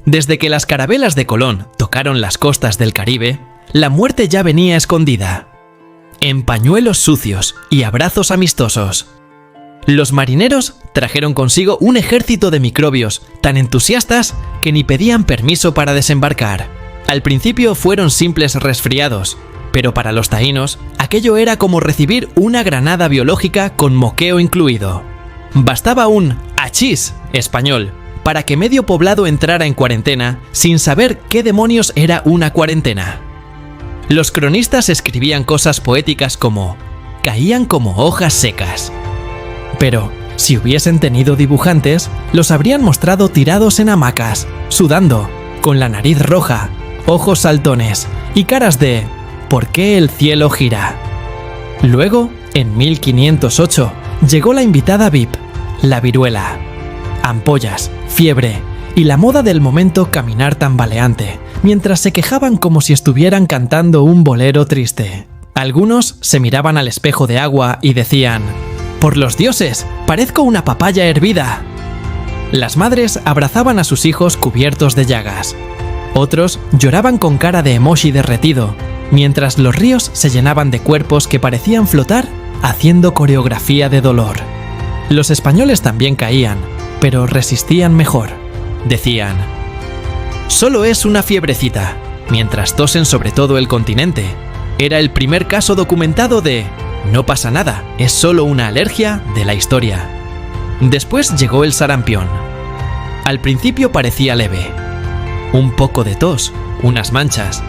Desde que las carabelas de Colón tocaron las costas del Caribe, la muerte ya venía escondida, en pañuelos sucios y abrazos amistosos. Los marineros trajeron consigo un ejército de microbios tan entusiastas que ni pedían permiso para desembarcar. Al principio fueron simples resfriados, pero para los taínos aquello era como recibir una granada biológica con moqueo incluido. Bastaba un achís español para que medio poblado entrara en cuarentena sin saber qué demonios era una cuarentena. Los cronistas escribían cosas poéticas como «caían como hojas secas». Pero, si hubiesen tenido dibujantes, los habrían mostrado tirados en hamacas, sudando, con la nariz roja, ojos saltones y caras de «¿por qué el cielo gira?». Luego, en 1508, llegó la invitada VIP, la viruela. Ampollas, fiebre y la moda del momento caminar tambaleante, mientras se quejaban como si estuvieran cantando un bolero triste. Algunos se miraban al espejo de agua y decían «¡Por los dioses! ¡Parezco una papaya hervida!». Las madres abrazaban a sus hijos cubiertos de llagas. Otros lloraban con cara de emoji derretido, mientras los ríos se llenaban de cuerpos que parecían flotar haciendo coreografía de dolor. Los españoles también caían, pero resistían mejor. Decían «Solo es una fiebrecita», mientras tosen sobre todo el continente. Era el primer caso documentado de «no pasa nada, es solo una alergia» de la historia. Después llegó el sarampión. Al principio parecía leve. Un poco de tos, unas manchas.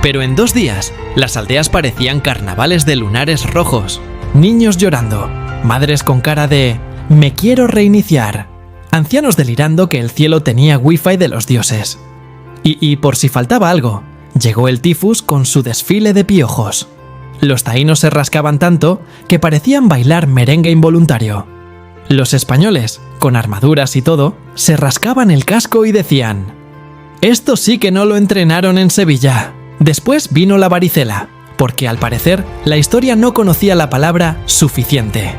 Pero en 2 días, las aldeas parecían carnavales de lunares rojos. Niños llorando, madres con cara de «me quiero reiniciar», ancianos delirando que el cielo tenía wifi de los dioses. Y por si faltaba algo, llegó el tifus con su desfile de piojos. Los taínos se rascaban tanto que parecían bailar merengue involuntario. Los españoles, con armaduras y todo, se rascaban el casco y decían «esto sí que no lo entrenaron en Sevilla». Después vino la varicela, porque al parecer la historia no conocía la palabra suficiente.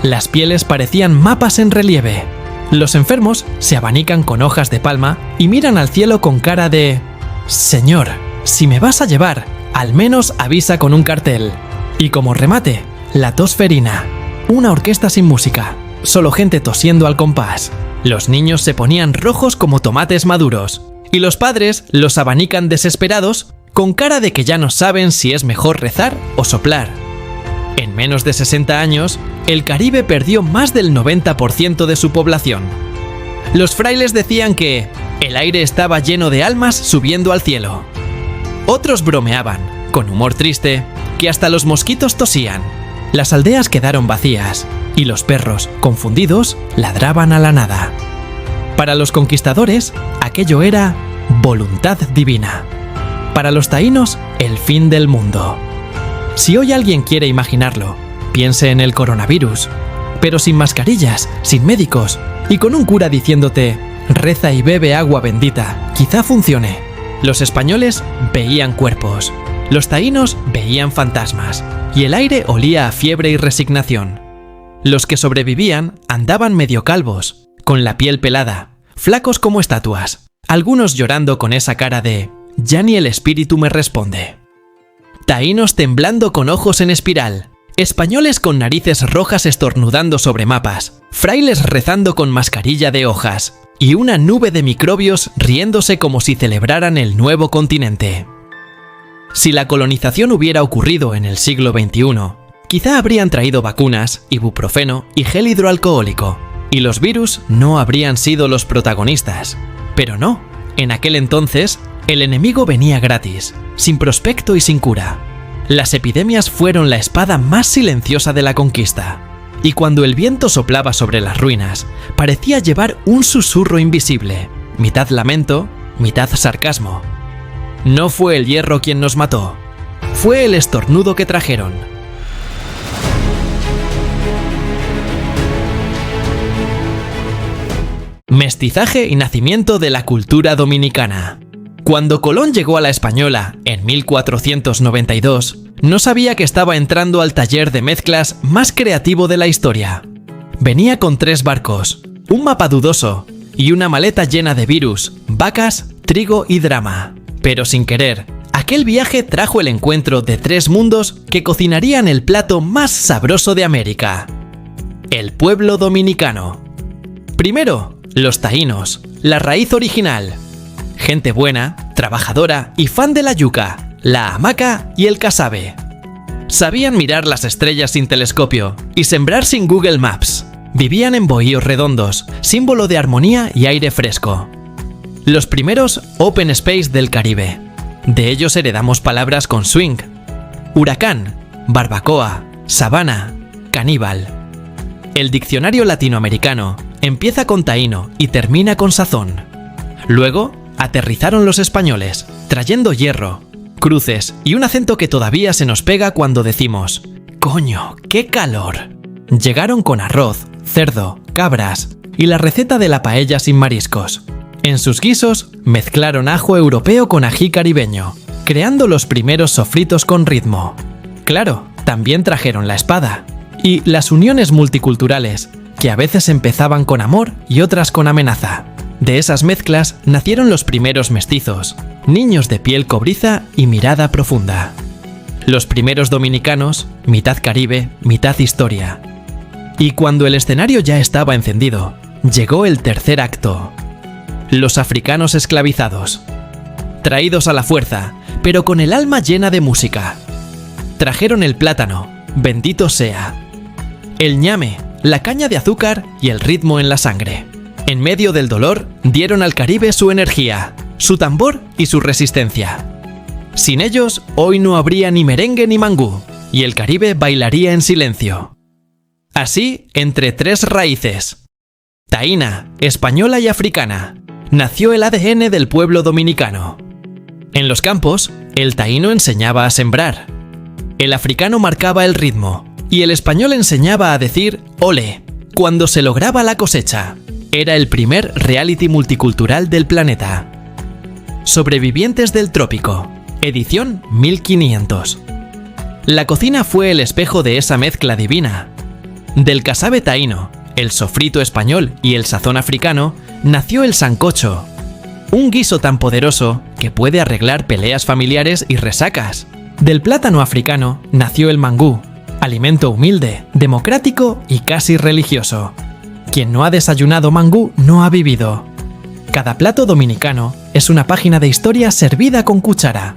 Las pieles parecían mapas en relieve. Los enfermos se abanican con hojas de palma y miran al cielo con cara de «Señor, si me vas a llevar, al menos avisa con un cartel». Y como remate, la tosferina, una orquesta sin música, solo gente tosiendo al compás. Los niños se ponían rojos como tomates maduros, y los padres los abanican desesperados con cara de que ya no saben si es mejor rezar o soplar. En menos de 60 años, el Caribe perdió más del 90% de su población. Los frailes decían que el aire estaba lleno de almas subiendo al cielo. Otros bromeaban, con humor triste, que hasta los mosquitos tosían. Las aldeas quedaron vacías, y los perros, confundidos, ladraban a la nada. Para los conquistadores, aquello era voluntad divina. Para los taínos, el fin del mundo. Si hoy alguien quiere imaginarlo, piense en el coronavirus, pero sin mascarillas, sin médicos y con un cura diciéndote «reza y bebe agua bendita, quizá funcione». Los españoles veían cuerpos, los taínos veían fantasmas y el aire olía a fiebre y resignación. Los que sobrevivían andaban medio calvos, con la piel pelada, flacos como estatuas, algunos llorando con esa cara de «ya ni el espíritu me responde». Taínos temblando con ojos en espiral, españoles con narices rojas estornudando sobre mapas, frailes rezando con mascarilla de hojas y una nube de microbios riéndose como si celebraran el nuevo continente. Si la colonización hubiera ocurrido en el siglo XXI, quizá habrían traído vacunas, ibuprofeno y gel hidroalcohólico, y los virus no habrían sido los protagonistas. Pero no, en aquel entonces, el enemigo venía gratis, sin prospecto y sin cura. Las epidemias fueron la espada más silenciosa de la conquista, y cuando el viento soplaba sobre las ruinas, parecía llevar un susurro invisible, mitad lamento, mitad sarcasmo. No fue el hierro quien nos mató, fue el estornudo que trajeron. Mestizaje y nacimiento de la cultura dominicana. Cuando Colón llegó a la Española en 1492, no sabía que estaba entrando al taller de mezclas más creativo de la historia. Venía con 3 barcos, un mapa dudoso y una maleta llena de virus, vacas, trigo y drama. Pero sin querer, aquel viaje trajo el encuentro de 3 mundos que cocinarían el plato más sabroso de América. El pueblo dominicano. Primero, los taínos, la raíz original. Gente buena, trabajadora y fan de la yuca, la hamaca y el casabe. Sabían mirar las estrellas sin telescopio y sembrar sin Google Maps. Vivían en bohíos redondos, símbolo de armonía y aire fresco. Los primeros open space del Caribe. De ellos heredamos palabras con swing, huracán, barbacoa, sabana, caníbal. El diccionario latinoamericano empieza con taíno y termina con sazón. Luego, aterrizaron los españoles, trayendo hierro, cruces y un acento que todavía se nos pega cuando decimos «¡Coño, qué calor!». Llegaron con arroz, cerdo, cabras y la receta de la paella sin mariscos. En sus guisos mezclaron ajo europeo con ají caribeño, creando los primeros sofritos con ritmo. Claro, también trajeron la espada y las uniones multiculturales, que a veces empezaban con amor y otras con amenaza. De esas mezclas nacieron los primeros mestizos, niños de piel cobriza y mirada profunda. Los primeros dominicanos, mitad Caribe, mitad historia. Y cuando el escenario ya estaba encendido, llegó el tercer acto. Los africanos esclavizados. Traídos a la fuerza, pero con el alma llena de música. Trajeron el plátano, bendito sea. El ñame, la caña de azúcar y el ritmo en la sangre. En medio del dolor, dieron al Caribe su energía, su tambor y su resistencia. Sin ellos, hoy no habría ni merengue ni mangú, y el Caribe bailaría en silencio. Así, entre tres raíces, taína, española y africana, nació el ADN del pueblo dominicano. En los campos, el taíno enseñaba a sembrar, el africano marcaba el ritmo, y el español enseñaba a decir «ole» cuando se lograba la cosecha. Era el primer reality multicultural del planeta. Sobrevivientes del trópico, edición 1500. La cocina fue el espejo de esa mezcla divina. Del casabe taíno, el sofrito español y el sazón africano, nació el sancocho, un guiso tan poderoso que puede arreglar peleas familiares y resacas. Del plátano africano nació el mangú, alimento humilde, democrático y casi religioso. Quien no ha desayunado mangú no ha vivido. Cada plato dominicano es una página de historia servida con cuchara.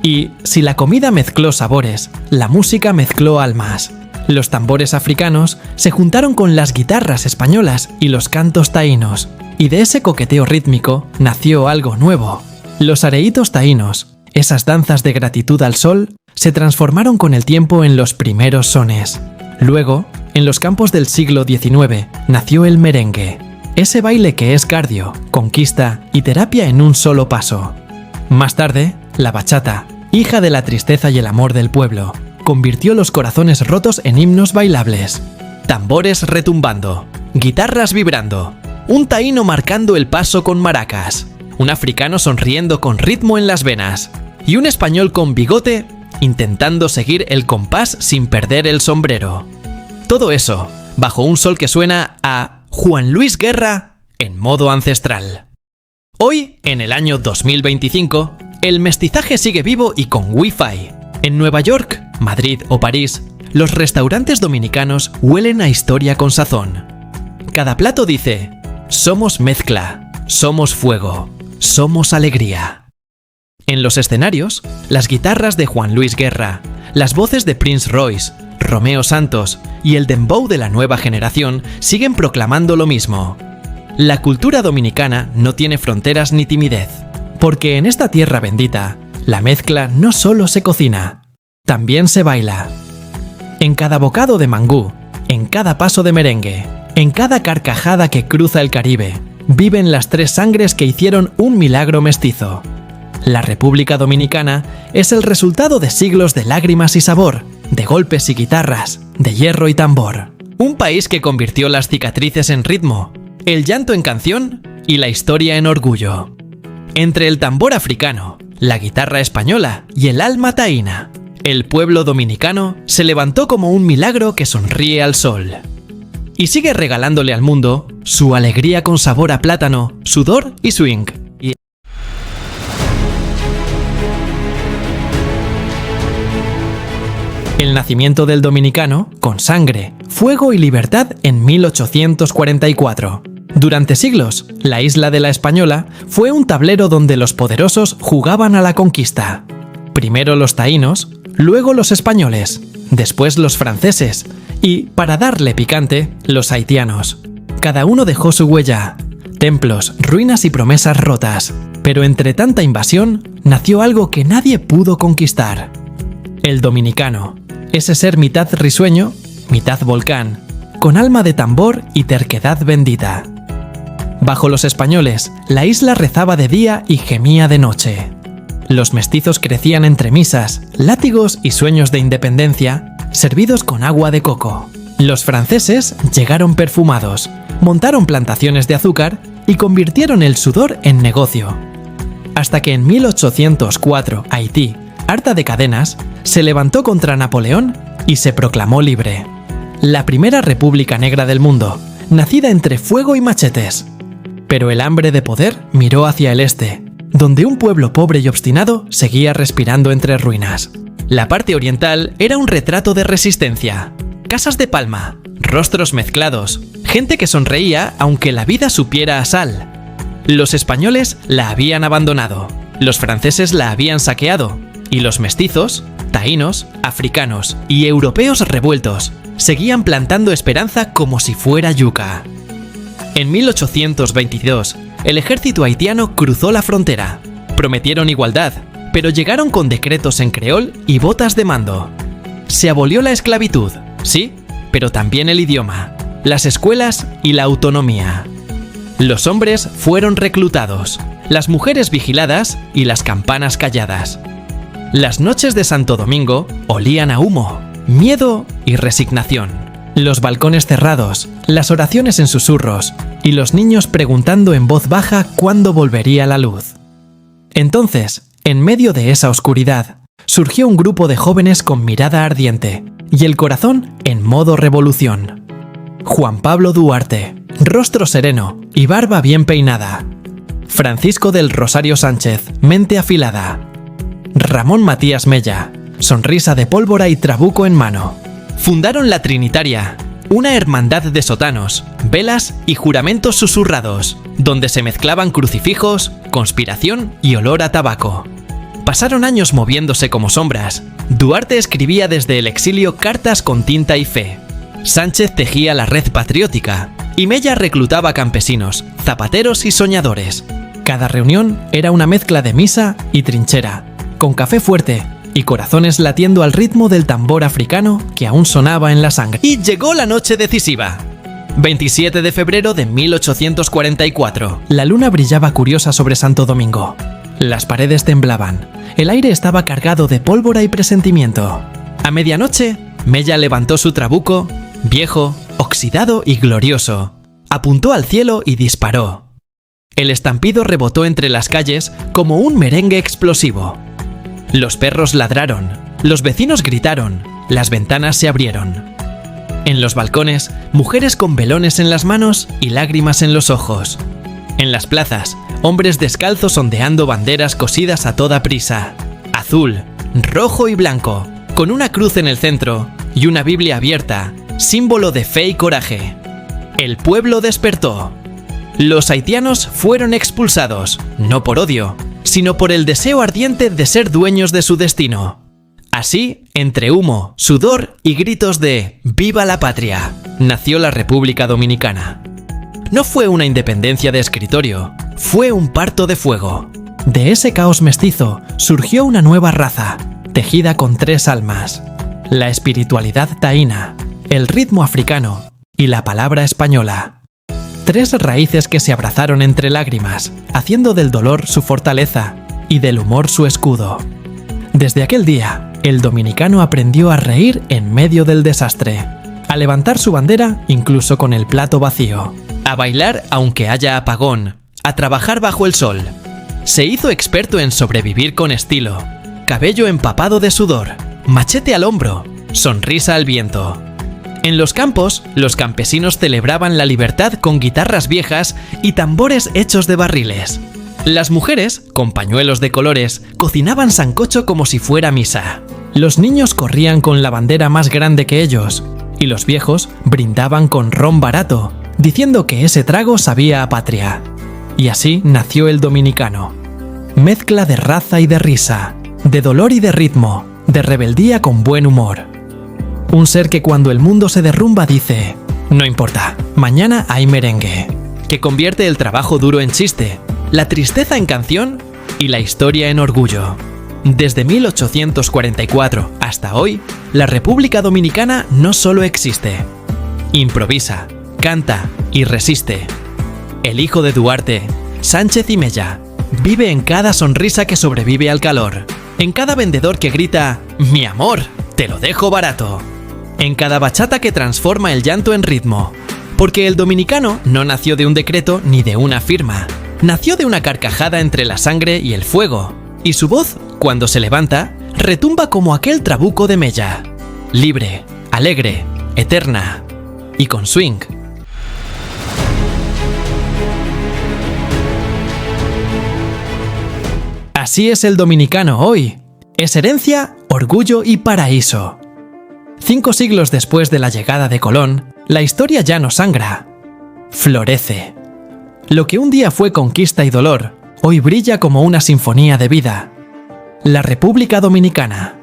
Y si la comida mezcló sabores, la música mezcló almas. Los tambores africanos se juntaron con las guitarras españolas y los cantos taínos, y de ese coqueteo rítmico nació algo nuevo. Los areítos taínos, esas danzas de gratitud al sol, se transformaron con el tiempo en los primeros sones. Luego, en los campos del siglo XIX, nació el merengue, ese baile que es cardio, conquista y terapia en un solo paso. Más tarde, la bachata, hija de la tristeza y el amor del pueblo, convirtió los corazones rotos en himnos bailables. Tambores retumbando, guitarras vibrando, un taíno marcando el paso con maracas, un africano sonriendo con ritmo en las venas y un español con bigote intentando seguir el compás sin perder el sombrero. Todo eso, bajo un sol que suena a Juan Luis Guerra en modo ancestral. Hoy, en el año 2025, el mestizaje sigue vivo y con Wi-Fi. En Nueva York, Madrid o París, los restaurantes dominicanos huelen a historia con sazón. Cada plato dice, somos mezcla, somos fuego, somos alegría. En los escenarios, las guitarras de Juan Luis Guerra, las voces de Prince Royce, Romeo Santos y el dembow de la nueva generación siguen proclamando lo mismo. La cultura dominicana no tiene fronteras ni timidez, porque en esta tierra bendita, la mezcla no solo se cocina, también se baila. En cada bocado de mangú, en cada paso de merengue, en cada carcajada que cruza el Caribe, viven las tres sangres que hicieron un milagro mestizo. La República Dominicana es el resultado de siglos de lágrimas y sabor, de golpes y guitarras, de hierro y tambor. Un país que convirtió las cicatrices en ritmo, el llanto en canción y la historia en orgullo. Entre el tambor africano, la guitarra española y el alma taína, el pueblo dominicano se levantó como un milagro que sonríe al sol. Y sigue regalándole al mundo su alegría con sabor a plátano, sudor y swing. El nacimiento del dominicano, con sangre, fuego y libertad en 1844. Durante siglos, la isla de La Española fue un tablero donde los poderosos jugaban a la conquista. Primero los taínos, luego los españoles, después los franceses y, para darle picante, los haitianos. Cada uno dejó su huella, templos, ruinas y promesas rotas, pero entre tanta invasión nació algo que nadie pudo conquistar. El dominicano, ese ser mitad risueño, mitad volcán, con alma de tambor y terquedad bendita. Bajo los españoles, la isla rezaba de día y gemía de noche. Los mestizos crecían entre misas, látigos y sueños de independencia, servidos con agua de coco. Los franceses llegaron perfumados, montaron plantaciones de azúcar y convirtieron el sudor en negocio. Hasta que en 1804, Haití, harta de cadenas, se levantó contra Napoleón y se proclamó libre. La primera república negra del mundo, nacida entre fuego y machetes. Pero el hambre de poder miró hacia el este, donde un pueblo pobre y obstinado seguía respirando entre ruinas. La parte oriental era un retrato de resistencia. Casas de palma, rostros mezclados, gente que sonreía aunque la vida supiera a sal. Los españoles la habían abandonado, los franceses la habían saqueado, y los mestizos, taínos, africanos y europeos revueltos seguían plantando esperanza como si fuera yuca. En 1822, el ejército haitiano cruzó la frontera. Prometieron igualdad, pero llegaron con decretos en creol y botas de mando. Se abolió la esclavitud, sí, pero también el idioma, las escuelas y la autonomía. Los hombres fueron reclutados, las mujeres vigiladas y las campanas calladas. Las noches de Santo Domingo olían a humo, miedo y resignación. Los balcones cerrados, las oraciones en susurros y los niños preguntando en voz baja cuándo volvería la luz. Entonces, en medio de esa oscuridad, surgió un grupo de jóvenes con mirada ardiente y el corazón en modo revolución. Juan Pablo Duarte, rostro sereno y barba bien peinada. Francisco del Rosario Sánchez, mente afilada. Ramón Matías Mella, sonrisa de pólvora y trabuco en mano. Fundaron la Trinitaria, una hermandad de sotanos, velas y juramentos susurrados, donde se mezclaban crucifijos, conspiración y olor a tabaco. Pasaron años moviéndose como sombras. Duarte escribía desde el exilio cartas con tinta y fe. Sánchez tejía la red patriótica y Mella reclutaba campesinos, zapateros y soñadores. Cada reunión era una mezcla de misa y trinchera, con café fuerte y corazones latiendo al ritmo del tambor africano que aún sonaba en la sangre. Y llegó la noche decisiva. 27 de febrero de 1844. La luna brillaba curiosa sobre Santo Domingo. Las paredes temblaban. El aire estaba cargado de pólvora y presentimiento. A medianoche, Mella levantó su trabuco, viejo, oxidado y glorioso. Apuntó al cielo y disparó. El estampido rebotó entre las calles como un merengue explosivo. Los perros ladraron, los vecinos gritaron, las ventanas se abrieron. En los balcones, mujeres con velones en las manos y lágrimas en los ojos. En las plazas, hombres descalzos ondeando banderas cosidas a toda prisa. Azul, rojo y blanco, con una cruz en el centro y una Biblia abierta, símbolo de fe y coraje. El pueblo despertó. Los haitianos fueron expulsados, no por odio, sino por el deseo ardiente de ser dueños de su destino. Así, entre humo, sudor y gritos de ¡Viva la patria!, nació la República Dominicana. No fue una independencia de escritorio, fue un parto de fuego. De ese caos mestizo surgió una nueva raza, tejida con 3 almas: la espiritualidad taína, el ritmo africano y la palabra española. 3 raíces que se abrazaron entre lágrimas, haciendo del dolor su fortaleza y del humor su escudo. Desde aquel día, el dominicano aprendió a reír en medio del desastre, a levantar su bandera incluso con el plato vacío, a bailar aunque haya apagón, a trabajar bajo el sol. Se hizo experto en sobrevivir con estilo, cabello empapado de sudor, machete al hombro, sonrisa al viento. En los campos, los campesinos celebraban la libertad con guitarras viejas y tambores hechos de barriles. Las mujeres, con pañuelos de colores, cocinaban sancocho como si fuera misa. Los niños corrían con la bandera más grande que ellos, y los viejos brindaban con ron barato, diciendo que ese trago sabía a patria. Y así nació el dominicano. Mezcla de raza y de risa, de dolor y de ritmo, de rebeldía con buen humor. Un ser que cuando el mundo se derrumba dice: no importa, mañana hay merengue. Que convierte el trabajo duro en chiste, la tristeza en canción y la historia en orgullo. Desde 1844 hasta hoy, la República Dominicana no solo existe. Improvisa, canta y resiste. El hijo de Duarte, Sánchez y Mella, vive en cada sonrisa que sobrevive al calor, en cada vendedor que grita: mi amor, te lo dejo barato, en cada bachata que transforma el llanto en ritmo. Porque el dominicano no nació de un decreto ni de una firma, nació de una carcajada entre la sangre y el fuego, y su voz, cuando se levanta, retumba como aquel trabuco de Mella, libre, alegre, eterna y con swing. Así es el dominicano hoy. Es herencia, orgullo y paraíso. 5 siglos después de la llegada de Colón, la historia ya no sangra. Florece. Lo que un día fue conquista y dolor, hoy brilla como una sinfonía de vida. La República Dominicana.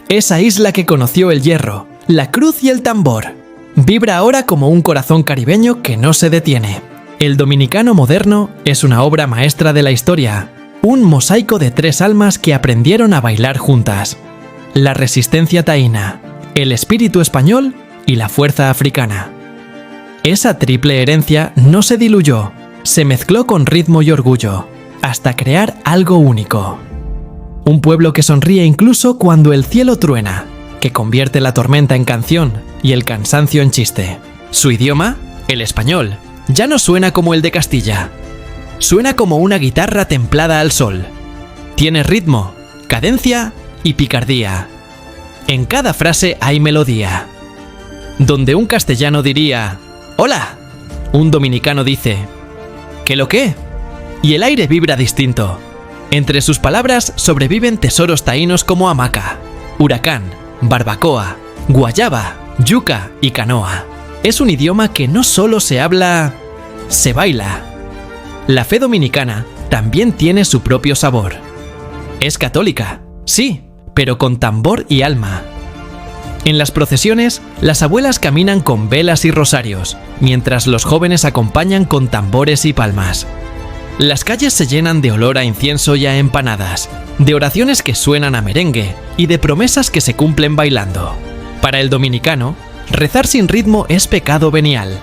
Esa isla que conoció el hierro, la cruz y el tambor. Vibra ahora como un corazón caribeño que no se detiene. El dominicano moderno es una obra maestra de la historia. Un mosaico de 3 almas que aprendieron a bailar juntas. La resistencia taína, el espíritu español y la fuerza africana. Esa triple herencia no se diluyó, se mezcló con ritmo y orgullo, hasta crear algo único. Un pueblo que sonríe incluso cuando el cielo truena, que convierte la tormenta en canción y el cansancio en chiste. Su idioma, el español, ya no suena como el de Castilla. Suena como una guitarra templada al sol. Tiene ritmo, cadencia y picardía. En cada frase hay melodía. Donde un castellano diría: ¡hola!, un dominicano dice: ¿qué lo qué? Y el aire vibra distinto. Entre sus palabras sobreviven tesoros taínos como hamaca, huracán, barbacoa, guayaba, yuca y canoa. Es un idioma que no solo se habla, se baila. La fe dominicana también tiene su propio sabor. Es católica, sí, pero con tambor y alma. En las procesiones, las abuelas caminan con velas y rosarios, mientras los jóvenes acompañan con tambores y palmas. Las calles se llenan de olor a incienso y a empanadas, de oraciones que suenan a merengue y de promesas que se cumplen bailando. Para el dominicano, rezar sin ritmo es pecado venial.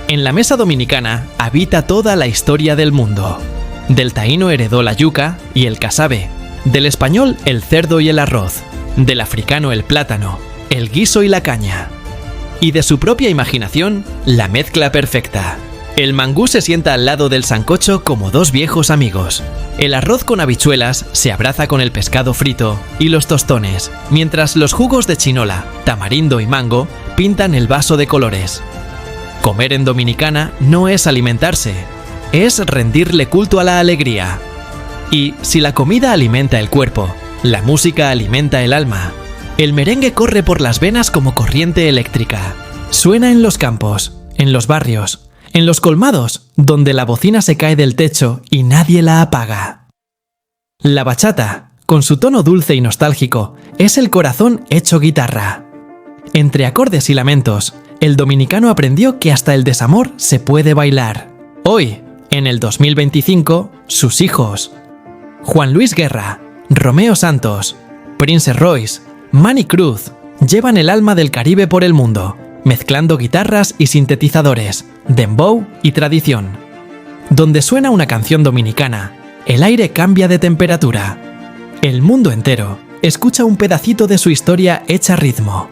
En la mesa dominicana habita toda la historia del mundo. Del taíno heredó la yuca y el casabe, del español el cerdo y el arroz, del africano el plátano, el guiso y la caña. Y de su propia imaginación, la mezcla perfecta. El mangú se sienta al lado del sancocho como 2 viejos amigos. El arroz con habichuelas se abraza con el pescado frito y los tostones, mientras los jugos de chinola, tamarindo y mango pintan el vaso de colores. Comer en Dominicana no es alimentarse, es rendirle culto a la alegría. Y si la comida alimenta el cuerpo, la música alimenta el alma. El merengue corre por las venas como corriente eléctrica. Suena en los campos, en los barrios, en los colmados, donde la bocina se cae del techo y nadie la apaga. La bachata, con su tono dulce y nostálgico, es el corazón hecho guitarra. Entre acordes y lamentos, el dominicano aprendió que hasta el desamor se puede bailar. Hoy, en el 2025, sus hijos, Juan Luis Guerra, Romeo Santos, Prince Royce, Manny Cruz, llevan el alma del Caribe por el mundo, mezclando guitarras y sintetizadores, dembow y tradición. Donde suena una canción dominicana, el aire cambia de temperatura. El mundo entero escucha un pedacito de su historia hecha ritmo.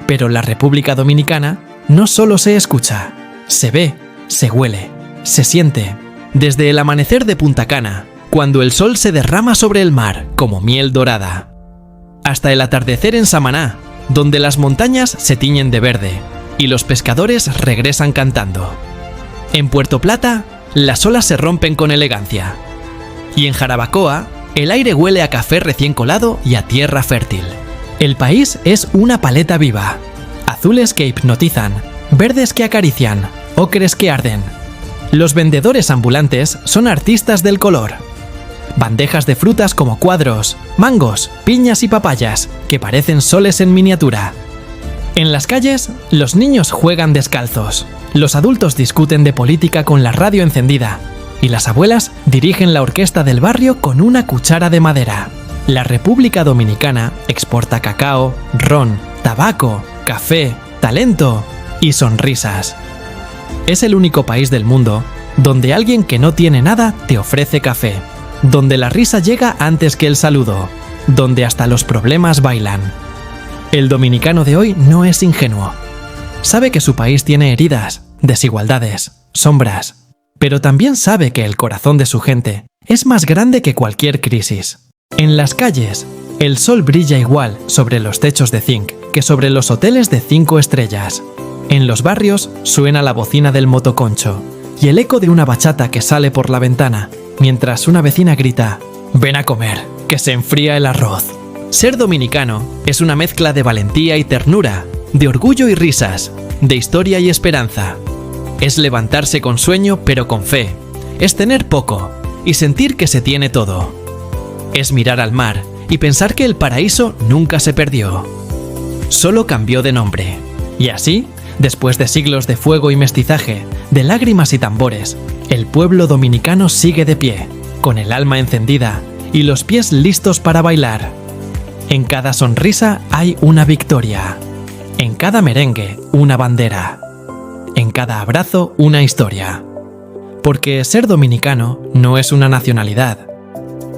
Pero la República Dominicana no solo se escucha, se ve, se huele, se siente. Desde el amanecer de Punta Cana, cuando el sol se derrama sobre el mar como miel dorada, hasta el atardecer en Samaná, donde las montañas se tiñen de verde y los pescadores regresan cantando. En Puerto Plata, las olas se rompen con elegancia. Y en Jarabacoa, el aire huele a café recién colado y a tierra fértil. El país es una paleta viva. Azules que hipnotizan, verdes que acarician, ocres que arden. Los vendedores ambulantes son artistas del color. Bandejas de frutas como cuadros, mangos, piñas y papayas, que parecen soles en miniatura. En las calles, los niños juegan descalzos, los adultos discuten de política con la radio encendida, y las abuelas dirigen la orquesta del barrio con una cuchara de madera. La República Dominicana exporta cacao, ron, tabaco, café, talento y sonrisas. Es el único país del mundo donde alguien que no tiene nada te ofrece café, donde la risa llega antes que el saludo, donde hasta los problemas bailan. El dominicano de hoy no es ingenuo. Sabe que su país tiene heridas, desigualdades, sombras, pero también sabe que el corazón de su gente es más grande que cualquier crisis. En las calles, el sol brilla igual sobre los techos de zinc que sobre los hoteles de 5 estrellas. En los barrios suena la bocina del motoconcho y el eco de una bachata que sale por la ventana, mientras una vecina grita: «Ven a comer, que se enfría el arroz». Ser dominicano es una mezcla de valentía y ternura, de orgullo y risas, de historia y esperanza. Es levantarse con sueño pero con fe, es tener poco y sentir que se tiene todo. Es mirar al mar y pensar que el paraíso nunca se perdió. Solo cambió de nombre. Y así, después de siglos de fuego y mestizaje, de lágrimas y tambores, el pueblo dominicano sigue de pie, con el alma encendida y los pies listos para bailar. En cada sonrisa hay una victoria. En cada merengue, una bandera. En cada abrazo, una historia. Porque ser dominicano no es una nacionalidad.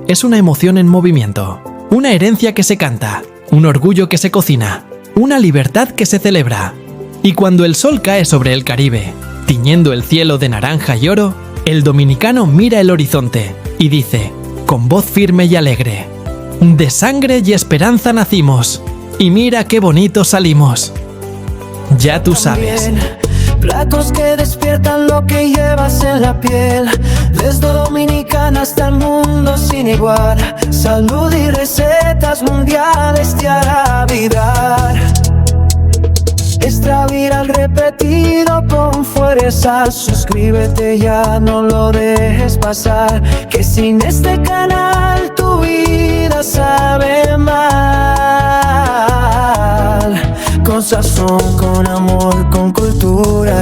Es una emoción en movimiento, una herencia que se canta, un orgullo que se cocina, una libertad que se celebra. Y cuando el sol cae sobre el Caribe, tiñendo el cielo de naranja y oro, el dominicano mira el horizonte y dice, con voz firme y alegre: «De sangre y esperanza nacimos, y mira qué bonito salimos». Ya tú sabes. Platos que despiertan lo que llevas en la piel. Desde Dominicana hasta el mundo sin igual. Salud y recetas mundiales te hará vibrar. Extra viral repetido con fuerza. Suscríbete ya, no lo dejes pasar. Que sin este canal tu vida sabe mal. Con sazón, con amor, con cultura.